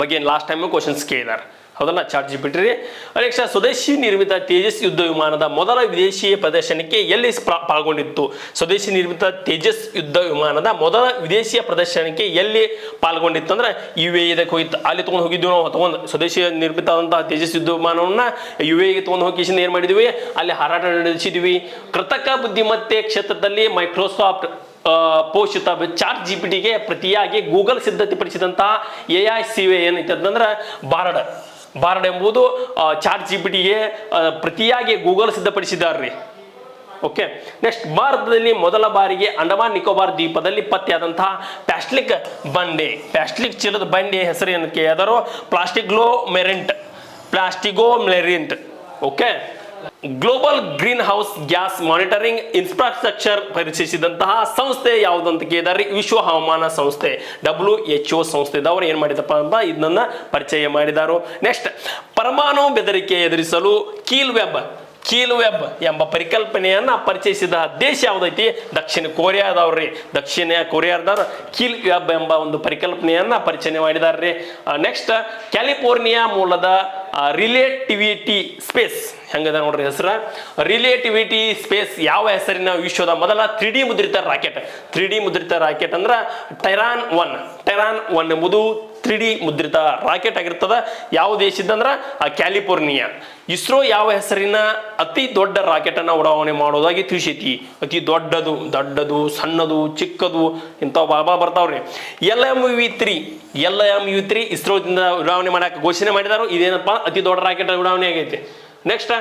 ಬಗ್ಗೆ ಲಾಸ್ಟ್ ಟೈಮ್ ಕ್ವಶನ್ಸ್ ಕೇಳಿದಾರೆ. ಹೌದಲ್ಲ, ಚಾಟ್ GPT ರೀ. ನೆಕ್ಸ್ಟ್ ಸ್ವದೇಶಿ ನಿರ್ಮಿತ ತೇಜಸ್ ಯುದ್ಧ ವಿಮಾನದ ಮೊದಲ ವಿದೇಶಿ ಪ್ರದರ್ಶನಕ್ಕೆ ಎಲ್ಲಿ ಪಾಲ್ಗೊಂಡಿತ್ತು? ಸ್ವದೇಶಿ ನಿರ್ಮಿತ ತೇಜಸ್ ಯುದ್ಧ ವಿಮಾನದ ಮೊದಲ ವಿದೇಶಿಯ ಪ್ರದರ್ಶನಕ್ಕೆ ಎಲ್ಲಿ ಪಾಲ್ಗೊಂಡಿತ್ತು ಅಂದ್ರೆ UAE ಇದಕ್ಕೆ ಹೋಗಿತ್ತು. ಅಲ್ಲಿ ತೊಗೊಂಡು ಹೋಗಿದ್ವಿ ನಾವು, ತೊಗೊಂಡು ಸ್ವದೇಶಿ ನಿರ್ಮಿತ ಆದಂತಹ ತೇಜಸ್ ಯುದ್ಧ ವಿಮಾನವನ್ನ UAE ತೊಗೊಂಡು ಹೋಗಿ ಏನ್ ಮಾಡಿದ್ವಿ, ಅಲ್ಲಿ ಹಾರಾಟ ನಡೆಸಿದ್ವಿ. ಕೃತಕ ಬುದ್ಧಿಮತ್ತೆ ಕ್ಷೇತ್ರದಲ್ಲಿ ಮೈಕ್ರೋಸಾಫ್ಟ್ ಪೋಷಿತ ಚಾಟ್ GPTಗೆ ಪ್ರತಿಯಾಗಿ ಗೂಗಲ್ ಸಿದ್ಧತೆಪಡಿಸಿದಂತಹ AI ಸೇವೆ ಏನೈತೆ ಅಂತಂದ್ರೆ ಬಾರ್ಡ್ ಎಂಬುದು ಚಾಟ್ GPTಗೆ ಪ್ರತಿಯಾಗಿ ಗೂಗಲ್ ಸಿದ್ಧಪಡಿಸಿದಾರ್ರಿ. ಓಕೆ, ನೆಕ್ಸ್ಟ್ ಭಾರತದಲ್ಲಿ ಮೊದಲ ಬಾರಿಗೆ ಅಂಡಮಾನ್ ನಿಕೋಬಾರ್ ದ್ವೀಪದಲ್ಲಿ ಪತ್ತೆಯಾದಂತಹ ಪ್ಲಾಸ್ಟಿಕ್ ಚೀಲದ ಬಂಡೆ ಹೆಸರು ಏನಕ್ಕೆ ಯಾವ್ದಾರು ಪ್ಲಾಸ್ಟಿಗೋಮೆರೆಂಟ್. Okay, global greenhouse gas monitoring infrastructure ಪರಿಚಯಿಸಿದಂತಹ ಸಂಸ್ಥೆ ಯಾವುದಂತ ಕೇಳಿದಾರೆ? ವಿಶ್ವ ಹವಾಮಾನ ಸಂಸ್ಥೆ WHO ಸಂಸ್ಥೆದವರು ಏನ್ ಮಾಡಿದಪ್ಪ ಅಂತ ಇದನ್ನ ಪರಿಚಯ ಮಾಡಿದಾರು. ನೆಕ್ಸ್ಟ್, ಪರಮಾಣು ಬೆದರಿಕೆ ಎದುರಿಸಲು ಕೀಲ್ ವೆಬ್ ಎಂಬ ಪರಿಕಲ್ಪನೆಯನ್ನ ಪರಿಚಯಿಸಿದ ದೇಶ ಯಾವ್ದೈತಿ? ದಕ್ಷಿಣ ಕೊರಿಯಾದವ್ರು ಕೀಲ್ ವೆಬ್ ಎಂಬ ಒಂದು ಪರಿಕಲ್ಪನೆಯನ್ನ ಪರಿಚಯ ಮಾಡಿದಾರ್ರಿ. ನೆಕ್ಸ್ಟ್, ಕ್ಯಾಲಿಫೋರ್ನಿಯಾ ಮೂಲದ ರಿಲೇಟಿವಿಟಿ ಸ್ಪೇಸ್ ಹೆಂಗದ ನೋಡ್ರಿ ಹೆಸರು. ರಿಲೇಟಿವಿಟಿ ಸ್ಪೇಸ್ ಯಾವ ಹೆಸರಿನ ವಿಶ್ವದ ಮೊದಲ 3D ಮುದ್ರಿತ ರಾಕೆಟ್ ಅಂದ್ರ ಟೈರಾನ್ 1 ಎಂಬುದು 3D ಮುದ್ರಿತ ರಾಕೆಟ್ ಆಗಿರ್ತದ. ಯಾವ ದೇಶದಂದ್ರ ಕ್ಯಾಲಿಫೋರ್ನಿಯಾ. ಇಸ್ರೋ ಯಾವ ಹೆಸರಿನ ಅತಿ ದೊಡ್ಡ ರಾಕೆಟ್ ಅನ್ನ ಉಡಾವಣೆ ಮಾಡೋದಾಗಿ ತಿಳಿಸೈತಿ? ಅತಿ ದೊಡ್ಡದು ಸಣ್ಣದು ಚಿಕ್ಕದು ಇಂಥವು ಬಾಬಾ ಬರ್ತಾವ್ರಿ. LMU-3 ಇಸ್ರೋದಿಂದ ಉಡಾವಣೆ ಮಾಡಕ್ಕೆ ಘೋಷಣೆ ಮಾಡಿದಾರು. ಇದೇನಪ್ಪ, ಅತಿ ದೊಡ್ಡ ರಾಕೆಟ್ ಉಡಾವಣೆ ಆಗೈತಿ. ನೆಕ್ಸ್ಟ್,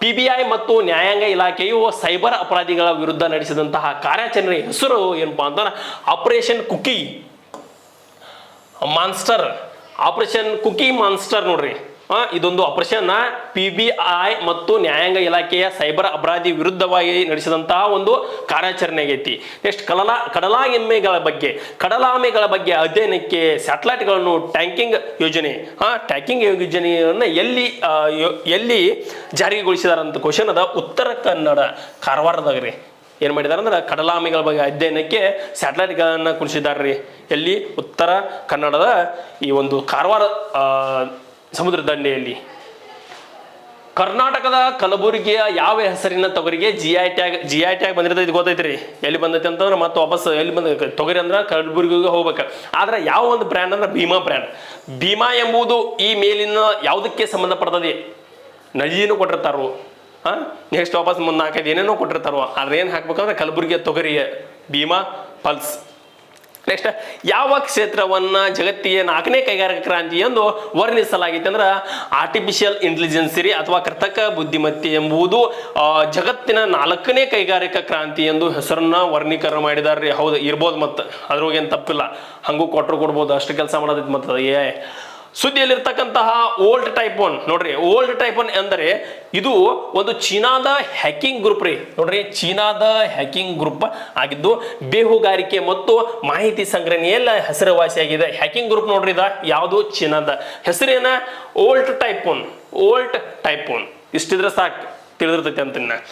PBI ಮತ್ತು ನ್ಯಾಯಾಂಗ ಇಲಾಖೆಯು ಸೈಬರ್ ಅಪರಾಧಿಗಳ ವಿರುದ್ಧ ನಡೆಸಿದಂತಹ ಕಾರ್ಯಾಚರಣೆ ಹೆಸರು ಏನಪ್ಪಾ ಅಂತಂದ್ರೆ ಆಪರೇಷನ್ ಕುಕಿ ಮಾನ್ಸ್ಟರ್ ನೋಡ್ರಿ. ಇದೊಂದು ಆಪರೇಷನ್ PBI ಮತ್ತು ನ್ಯಾಯಾಂಗ ಇಲಾಖೆಯ ಸೈಬರ್ ಅಪರಾಧಿ ವಿರುದ್ಧವಾಗಿ ನಡೆಸಿದಂತಹ ಒಂದು ಕಾರ್ಯಾಚರಣೆ ಆಗೈತಿ. ನೆಕ್ಸ್ಟ್, ಕಡಲಾಮೆಗಳ ಬಗ್ಗೆ ಅಧ್ಯಯನಕ್ಕೆ ಸ್ಯಾಟಲೈಟ್ಗಳನ್ನು ಟ್ಯಾಂಕಿಂಗ್ ಯೋಜನೆಯನ್ನು ಎಲ್ಲಿ ಜಾರಿಗೊಳಿಸಿದಾರ ಅಂತ ಕ್ವಶನ್ ಅದ. ಉತ್ತರ ಕನ್ನಡ ಕಾರವಾರದಾಗ್ರಿ ಏನ್ ಮಾಡಿದಾರೆ ಅಂದ್ರೆ ಕಡಲಾಮೆಗಳ ಬಗ್ಗೆ ಅಧ್ಯಯನಕ್ಕೆ ಸ್ಯಾಟಲೈಟ್ಗಳನ್ನ ಕುಣಿಸಿದಾರ್ರಿ. ಎಲ್ಲಿ? ಉತ್ತರ ಕನ್ನಡದ ಈ ಒಂದು ಕಾರವಾರ ಸಮುದ್ರ ದಂಡೆಯಲ್ಲಿ. ಕರ್ನಾಟಕದ ಕಲಬುರಗಿಯ ಯಾವ ಹೆಸರಿನ ತೊಗರಿಗೆ GI ಟ್ಯಾಗ್ ಬಂದಿರ್ತೈತಿ ಗೊತ್ತೈತ್ರಿ? ಎಲ್ಲಿ ಬಂದೈತಿ ಅಂತಂದ್ರೆ ಮತ್ತೆ ವಾಪಸ್ ಎಲ್ಲಿ ಬಂದ ತೊಗರಿ ಅಂದ್ರೆ ಕಲಬುರಗಿಗೆ ಹೋಗ್ಬೇಕು. ಆದ್ರೆ ಯಾವ ಒಂದು ಬ್ರ್ಯಾಂಡ್ ಅಂದ್ರೆ ಭೀಮಾ ಎಂಬುದು ಈ ಮೇಲಿನ ಯಾವುದಕ್ಕೆ ಸಂಬಂಧಪಡ್ತದೆ? ನಜಿನೂ ಕೊಟ್ಟಿರ್ತಾರೋ, ನೆಕ್ಸ್ಟ್ ವಾಪಸ್ ಮುಂದೆ 4-5 ಏನೇನೋ ಕೊಟ್ಟಿರ್ತಾರೋ. ಆದ್ರೆ ಏನ್ ಹಾಕ್ಬೇಕಂದ್ರೆ ಕಲಬುರಗಿಯ ತೊಗರಿಯ ಭೀಮಾ ಪಲ್ಸ್. ನೆಕ್ಸ್ಟ್, ಯಾವ ಕ್ಷೇತ್ರವನ್ನ ಜಗತ್ತಿಗೆ 4ನೇ ಕೈಗಾರಿಕಾ ಕ್ರಾಂತಿ ಎಂದು ವರ್ಣಿಸಲಾಗಿತ್ತು ಅಂದ್ರೆ ಆರ್ಟಿಫಿಷಿಯಲ್ ಇಂಟೆಲಿಜೆನ್ಸ್ ಅಥವಾ ಕೃತಕ ಬುದ್ಧಿಮತ್ತೆ ಎಂಬುದು ಜಗತ್ತಿನ 4ನೇ ಕೈಗಾರಿಕಾ ಕ್ರಾಂತಿ ಎಂದು ಹೆಸರನ್ನ ವರ್ಣೀಕರಣ ಮಾಡಿದಾರ್ರಿ. ಹೌದು, ಇರ್ಬೋದು, ಮತ್ತೆ ಅದ್ರೊಳಗೇನು ತಪ್ಪಿಲ್ಲ, ಹಂಗೂ ಕೊಟ್ಟರು ಅಷ್ಟು ಕೆಲಸ ಮಾಡೋದೈತಿ. ಮತ್ತೆ ಸುದ್ದಿಯಲ್ಲಿರ್ತಕ್ಕಂತಹ ಓಲ್ಡ್ ಟೈಪ್ 1 ನೋಡ್ರಿ. ಓಲ್ಡ್ ಟೈಪ್ 1 ಅಂದರೆ ಇದು ಒಂದು ಚೀನಾದ ಹ್ಯಾಕಿಂಗ್ ಗ್ರೂಪ್ ರೀ. ನೋಡ್ರಿ, ಚೀನಾದ ಹ್ಯಾಕಿಂಗ್ ಗ್ರೂಪ್ ಆಗಿದ್ದು ಬೇಹುಗಾರಿಕೆ ಮತ್ತು ಮಾಹಿತಿ ಸಂಗ್ರಹಣೆಯೆಲ್ಲ ಹೆಸರುವಾಸಿಯಾಗಿದೆ. ಹ್ಯಾಕಿಂಗ್ ಗ್ರೂಪ್ ನೋಡ್ರಿ, ಯಾವುದು? ಚೀನಾದ. ಹೆಸರೇನ? Old type 1. ಇಷ್ಟಿದ್ರೆ ಸಾಕು, ತಿಳಿದಿರ್ತೈತಿ ಅಂತ.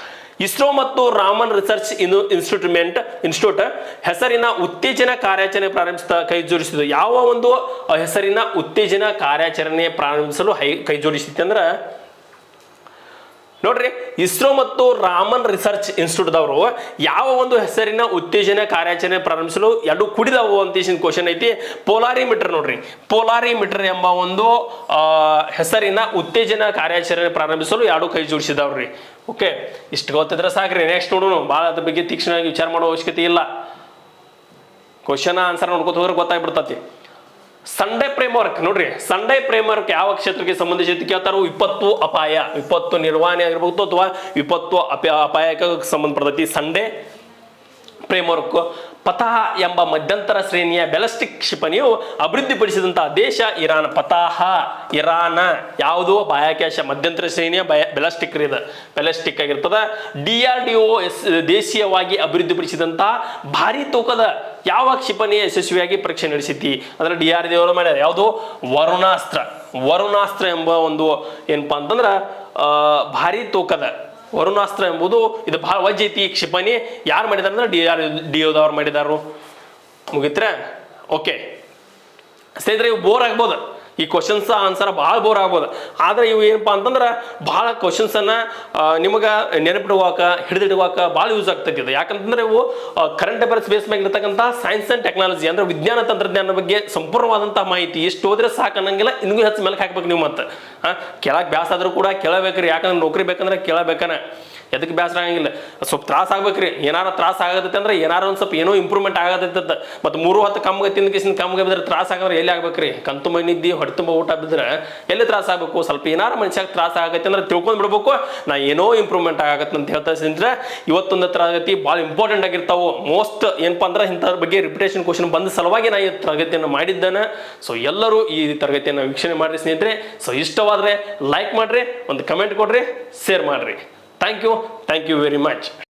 ಇಸ್ರೋ ಮತ್ತು ರಾಮನ್ ರಿಸರ್ಚ್ ಇನ್ಸ್ಟಿಟ್ಯೂಟ್ ಹೆಸರಿನ ಉತ್ತೇಜನ ಕಾರ್ಯಾಚರಣೆ ಕೈ ಜೋಡಿಸಿದ್ದು. ಯಾವ ಒಂದು ಹೆಸರಿನ ಉತ್ತೇಜನ ಕಾರ್ಯಾಚರಣೆ ಪ್ರಾರಂಭಿಸಲು ಕೈ ಜೋಡಿಸಿತ್ತು ಅಂದ್ರೆ ನೋಡ್ರಿ, ಇಸ್ರೋ ಮತ್ತು ರಾಮನ್ ರಿಸರ್ಚ್ ಇನ್ಸ್ಟಿಟ್ಯೂಟ್ದವರು ಯಾವ ಒಂದು ಹೆಸರಿನ ಉತ್ತೇಜನ ಕಾರ್ಯಾಚರಣೆ ಪ್ರಾರಂಭಿಸಲು ಎರಡು ಕುಡಿದವು ಅಂತ ಕ್ವಶನ್ ಐತಿ. ಪೋಲಾರಿಮೀಟರ್ ನೋಡ್ರಿ, ಪೋಲಾರಿಮೀಟರ್ ಎಂಬ ಒಂದು ಹೆಸರಿನ ಉತ್ತೇಜನ ಕಾರ್ಯಾಚರಣೆ ಪ್ರಾರಂಭಿಸಲು ಎರಡು ಕೈ ಜೋಡಿಸಿದವ್ರಿ. ಓಕೆ, ಇಷ್ಟು ಗೊತ್ತಿದ್ರೆ ಸಾಕ್ರಿ. ನೆಕ್ಸ್ಟ್ ನೋಡೋಣ, ಭಾಳ ಅದ್ರ ಬಗ್ಗೆ ತೀಕ್ಷ್ಣವಾಗಿ ವಿಚಾರ ಮಾಡೋ ಅವಶ್ಯಕತೆ ಇಲ್ಲ. ಕ್ವಶನ್ ಆನ್ಸರ್ ನೋಡ್ಕೊತ ಹೋದ್ರೆ ಗೊತ್ತಾಗ್ಬಿಡ್ತತಿ. ಸಂಡೇ ಫ್ರೇಮ್ವರ್ಕ್ ನೋಡ್ರಿ, ಸಂಡೇ ಫ್ರೇಮ್ವರ್ಕ್ ಯಾವ ಕ್ಷೇತ್ರಕ್ಕೆ ಸಂಬಂಧಿಸಿದ ಕೇಳ್ತಾರೋ? ವಿಪತ್ತು ನಿರ್ವಹಣೆ ಆಗಿರ್ಬೋದು ಅಥವಾ ವಿಪತ್ತು ಅಪಾಯಕ್ಕೆ ಸಂಬಂಧಪಡ್ತೈತಿ ಸಂಡೇ ಫ್ರೇಮ್ವರ್ಕ್. ಪತಾಹ ಎಂಬ ಮಧ್ಯಂತರ ಶ್ರೇಣಿಯ ಬ್ಯಾಲಿಸ್ಟಿಕ್ ಕ್ಷಿಪಣಿಯು ಅಭಿವೃದ್ಧಿಪಡಿಸಿದಂತಹ ದೇಶ ಇರಾನ್. ಇರಾನ್ ಯಾವುದು? ಬಾಹ್ಯಾಕಾಶ ಮಧ್ಯಂತರ ಶ್ರೇಣಿಯ ಬ್ಯಾಲಿಸ್ಟಿಕ್ ಆಗಿರ್ತದ. DRDO ದೇಶೀಯವಾಗಿ ಅಭಿವೃದ್ಧಿಪಡಿಸಿದಂತಹ ಭಾರಿ ತೂಕದ ಯಾವ ಕ್ಷಿಪಣಿಯ ಯಶಸ್ವಿಯಾಗಿ ಪರೀಕ್ಷೆ ನಡೆಸಿತಿ ಅಂದ್ರೆ DRDO ಮಾಡ್ಯಾರ. ಯಾವುದು? ವರುಣಾಸ್ತ್ರ ಎಂಬ ಒಂದು ಏನಪ್ಪಾ ಅಂತಂದ್ರ ಭಾರಿ ತೂಕದ ವರುಣಾಸ್ತ್ರ ಎಂಬುದು ಇದು ಬಹಳ ವಜ್ಜ ಐತಿ. ಕ್ಷಿಪಣಿ ಯಾರು ಮಾಡಿದಾರ ಅಂದ್ರೆ DRDO ಮಾಡಿದಾರು. ಮುಗಿತ್ರ? ಓಕೆ ಸ್ನೇಹಿತರೆ, ಇವು ಬೋರ್ ಆಗ್ಬೋದು. ಈ ಕ್ವಶನ್ಸ್ ಆನ್ಸರ್ ಭಾಳ ಬೋರ್ ಆಗ್ಬೋದು. ಆದರೆ ಇವು ಏನಪ್ಪ ಅಂತಂದ್ರೆ ಭಾಳ ಕ್ವಶನ್ಸನ್ನು ನಿಮಗೆ ನೆನಪಿಡುವಾಕ ಹಿಡಿದಿಡುವಾಕ ಭಾಳ ಯೂಸ್ ಆಗ್ತೈತಿ ಇದು. ಯಾಕಂತಂದ್ರೆ ಇವು ಕರೆಂಟ್ ಅಫೇರ್ಸ್ ಬೇಸ್ ಮೇಲೆ ಇರ್ತಕ್ಕಂಥ ಸೈನ್ಸ್ ಆ್ಯಂಡ್ ಟೆಕ್ನಾಲಜಿ ಅಂದ್ರೆ ವಿಜ್ಞಾನ ತಂತ್ರಜ್ಞಾನ ಬಗ್ಗೆ ಸಂಪೂರ್ಣವಾದಂಥ ಮಾಹಿತಿ. ಎಷ್ಟು ಹೋದ್ರೆ ಸಾಕು ಅನ್ನಂಗಿಲ್ಲ, ಇನ್ನೂ ಹೆಚ್ಚು ಮೇಲೆ ಹಾಕ್ಬೇಕು ನೀವು. ಮತ್ತೆ ಕೆಳಗೆ ಬ್ಯಾಸ ಆದರೂ ಕೂಡ ಕೇಳಬೇಕ್ರಿ. ಯಾಕಂದ್ರೆ ನೌಕರಿ ಬೇಕಂದ್ರೆ ಕೇಳಬೇಕನ, ಎದಕ್ಕೆ ಬೇಸರ ಆಗಂಗಿಲ್ಲ. ಸ್ವಲ್ಪ ತ್ರಾಸ ಆಗ್ಬೇಕ್ರಿ. ಏನಾರ ತ್ರಾಸ ಆಗತೈತೆ ಅಂದ್ರೆ ಏನಾರ ಒಂದು ಸ್ವಲ್ಪ ಏನೋ ಇಂಪ್ರೂವ್ಮೆಂಟ್ ಆಗತೈತೆ. ಮತ್ತು 3 ಹೊತ್ತು ಕಮ್ಗೆ ತಿಂದ ಕಿಸಿನ ಕಮ್ಗೆ ಬಿದ್ರೆ ತ್ರಾಸ ಆಗಂದ್ರೆ ಎಲ್ಲಿ ಆಗ್ಬೇಕ್ರಿ? ಕಂತು ಮಣ್ಣಿದ್ದಿ ಹೊಟ್ಟೆ ತುಂಬ ಊಟ ಬಿದ್ದರೆ ಎಲ್ಲಿ ತ್ರಾಸ ಆಗಬೇಕು? ಸ್ವಲ್ಪ ಏನಾರ ಮನುಷ್ಯಾಗ ತ್ರಾಸ ಆಗೈತೆ ಅಂದ್ರೆ ತಿಳ್ಕೊಂಡು ಬಿಡ್ಬೇಕು, ನಾ ಏನೋ ಇಂಪ್ರೂವ್ಮೆಂಟ್ ಆಗತ್ತೆ ಅಂತ ಹೇಳ್ತಾ ಇದ್ರೆ ಇವತ್ತೊಂದು ತರಗತಿ ಭಾಳ ಇಂಪಾರ್ಟೆಂಟ್ ಆಗಿರ್ತಾವೆ. ಮೋಸ್ಟ್ ಏನಪ್ಪ ಅಂದ್ರೆ ಇಂಥದ್ರ ಬಗ್ಗೆ ರಿಪಿಟೇಷನ್ ಕ್ವಶನ್ ಬಂದ ಸಲುವಾಗಿ ನಾ ಈ ತರಗತಿಯನ್ನು ಮಾಡಿದ್ದೇನೆ. ಸೊ ಎಲ್ಲರೂ ಈ ತರಗತಿಯನ್ನು ವೀಕ್ಷಣೆ ಮಾಡಿರಿ ಸ್ನೇಹಿತರೆ. ಸೊ ಇಷ್ಟವಾದರೆ ಲೈಕ್ ಮಾಡಿರಿ, ಒಂದು ಕಮೆಂಟ್ ಕೊಡ್ರಿ, ಶೇರ್ ಮಾಡಿರಿ. Thank you very much.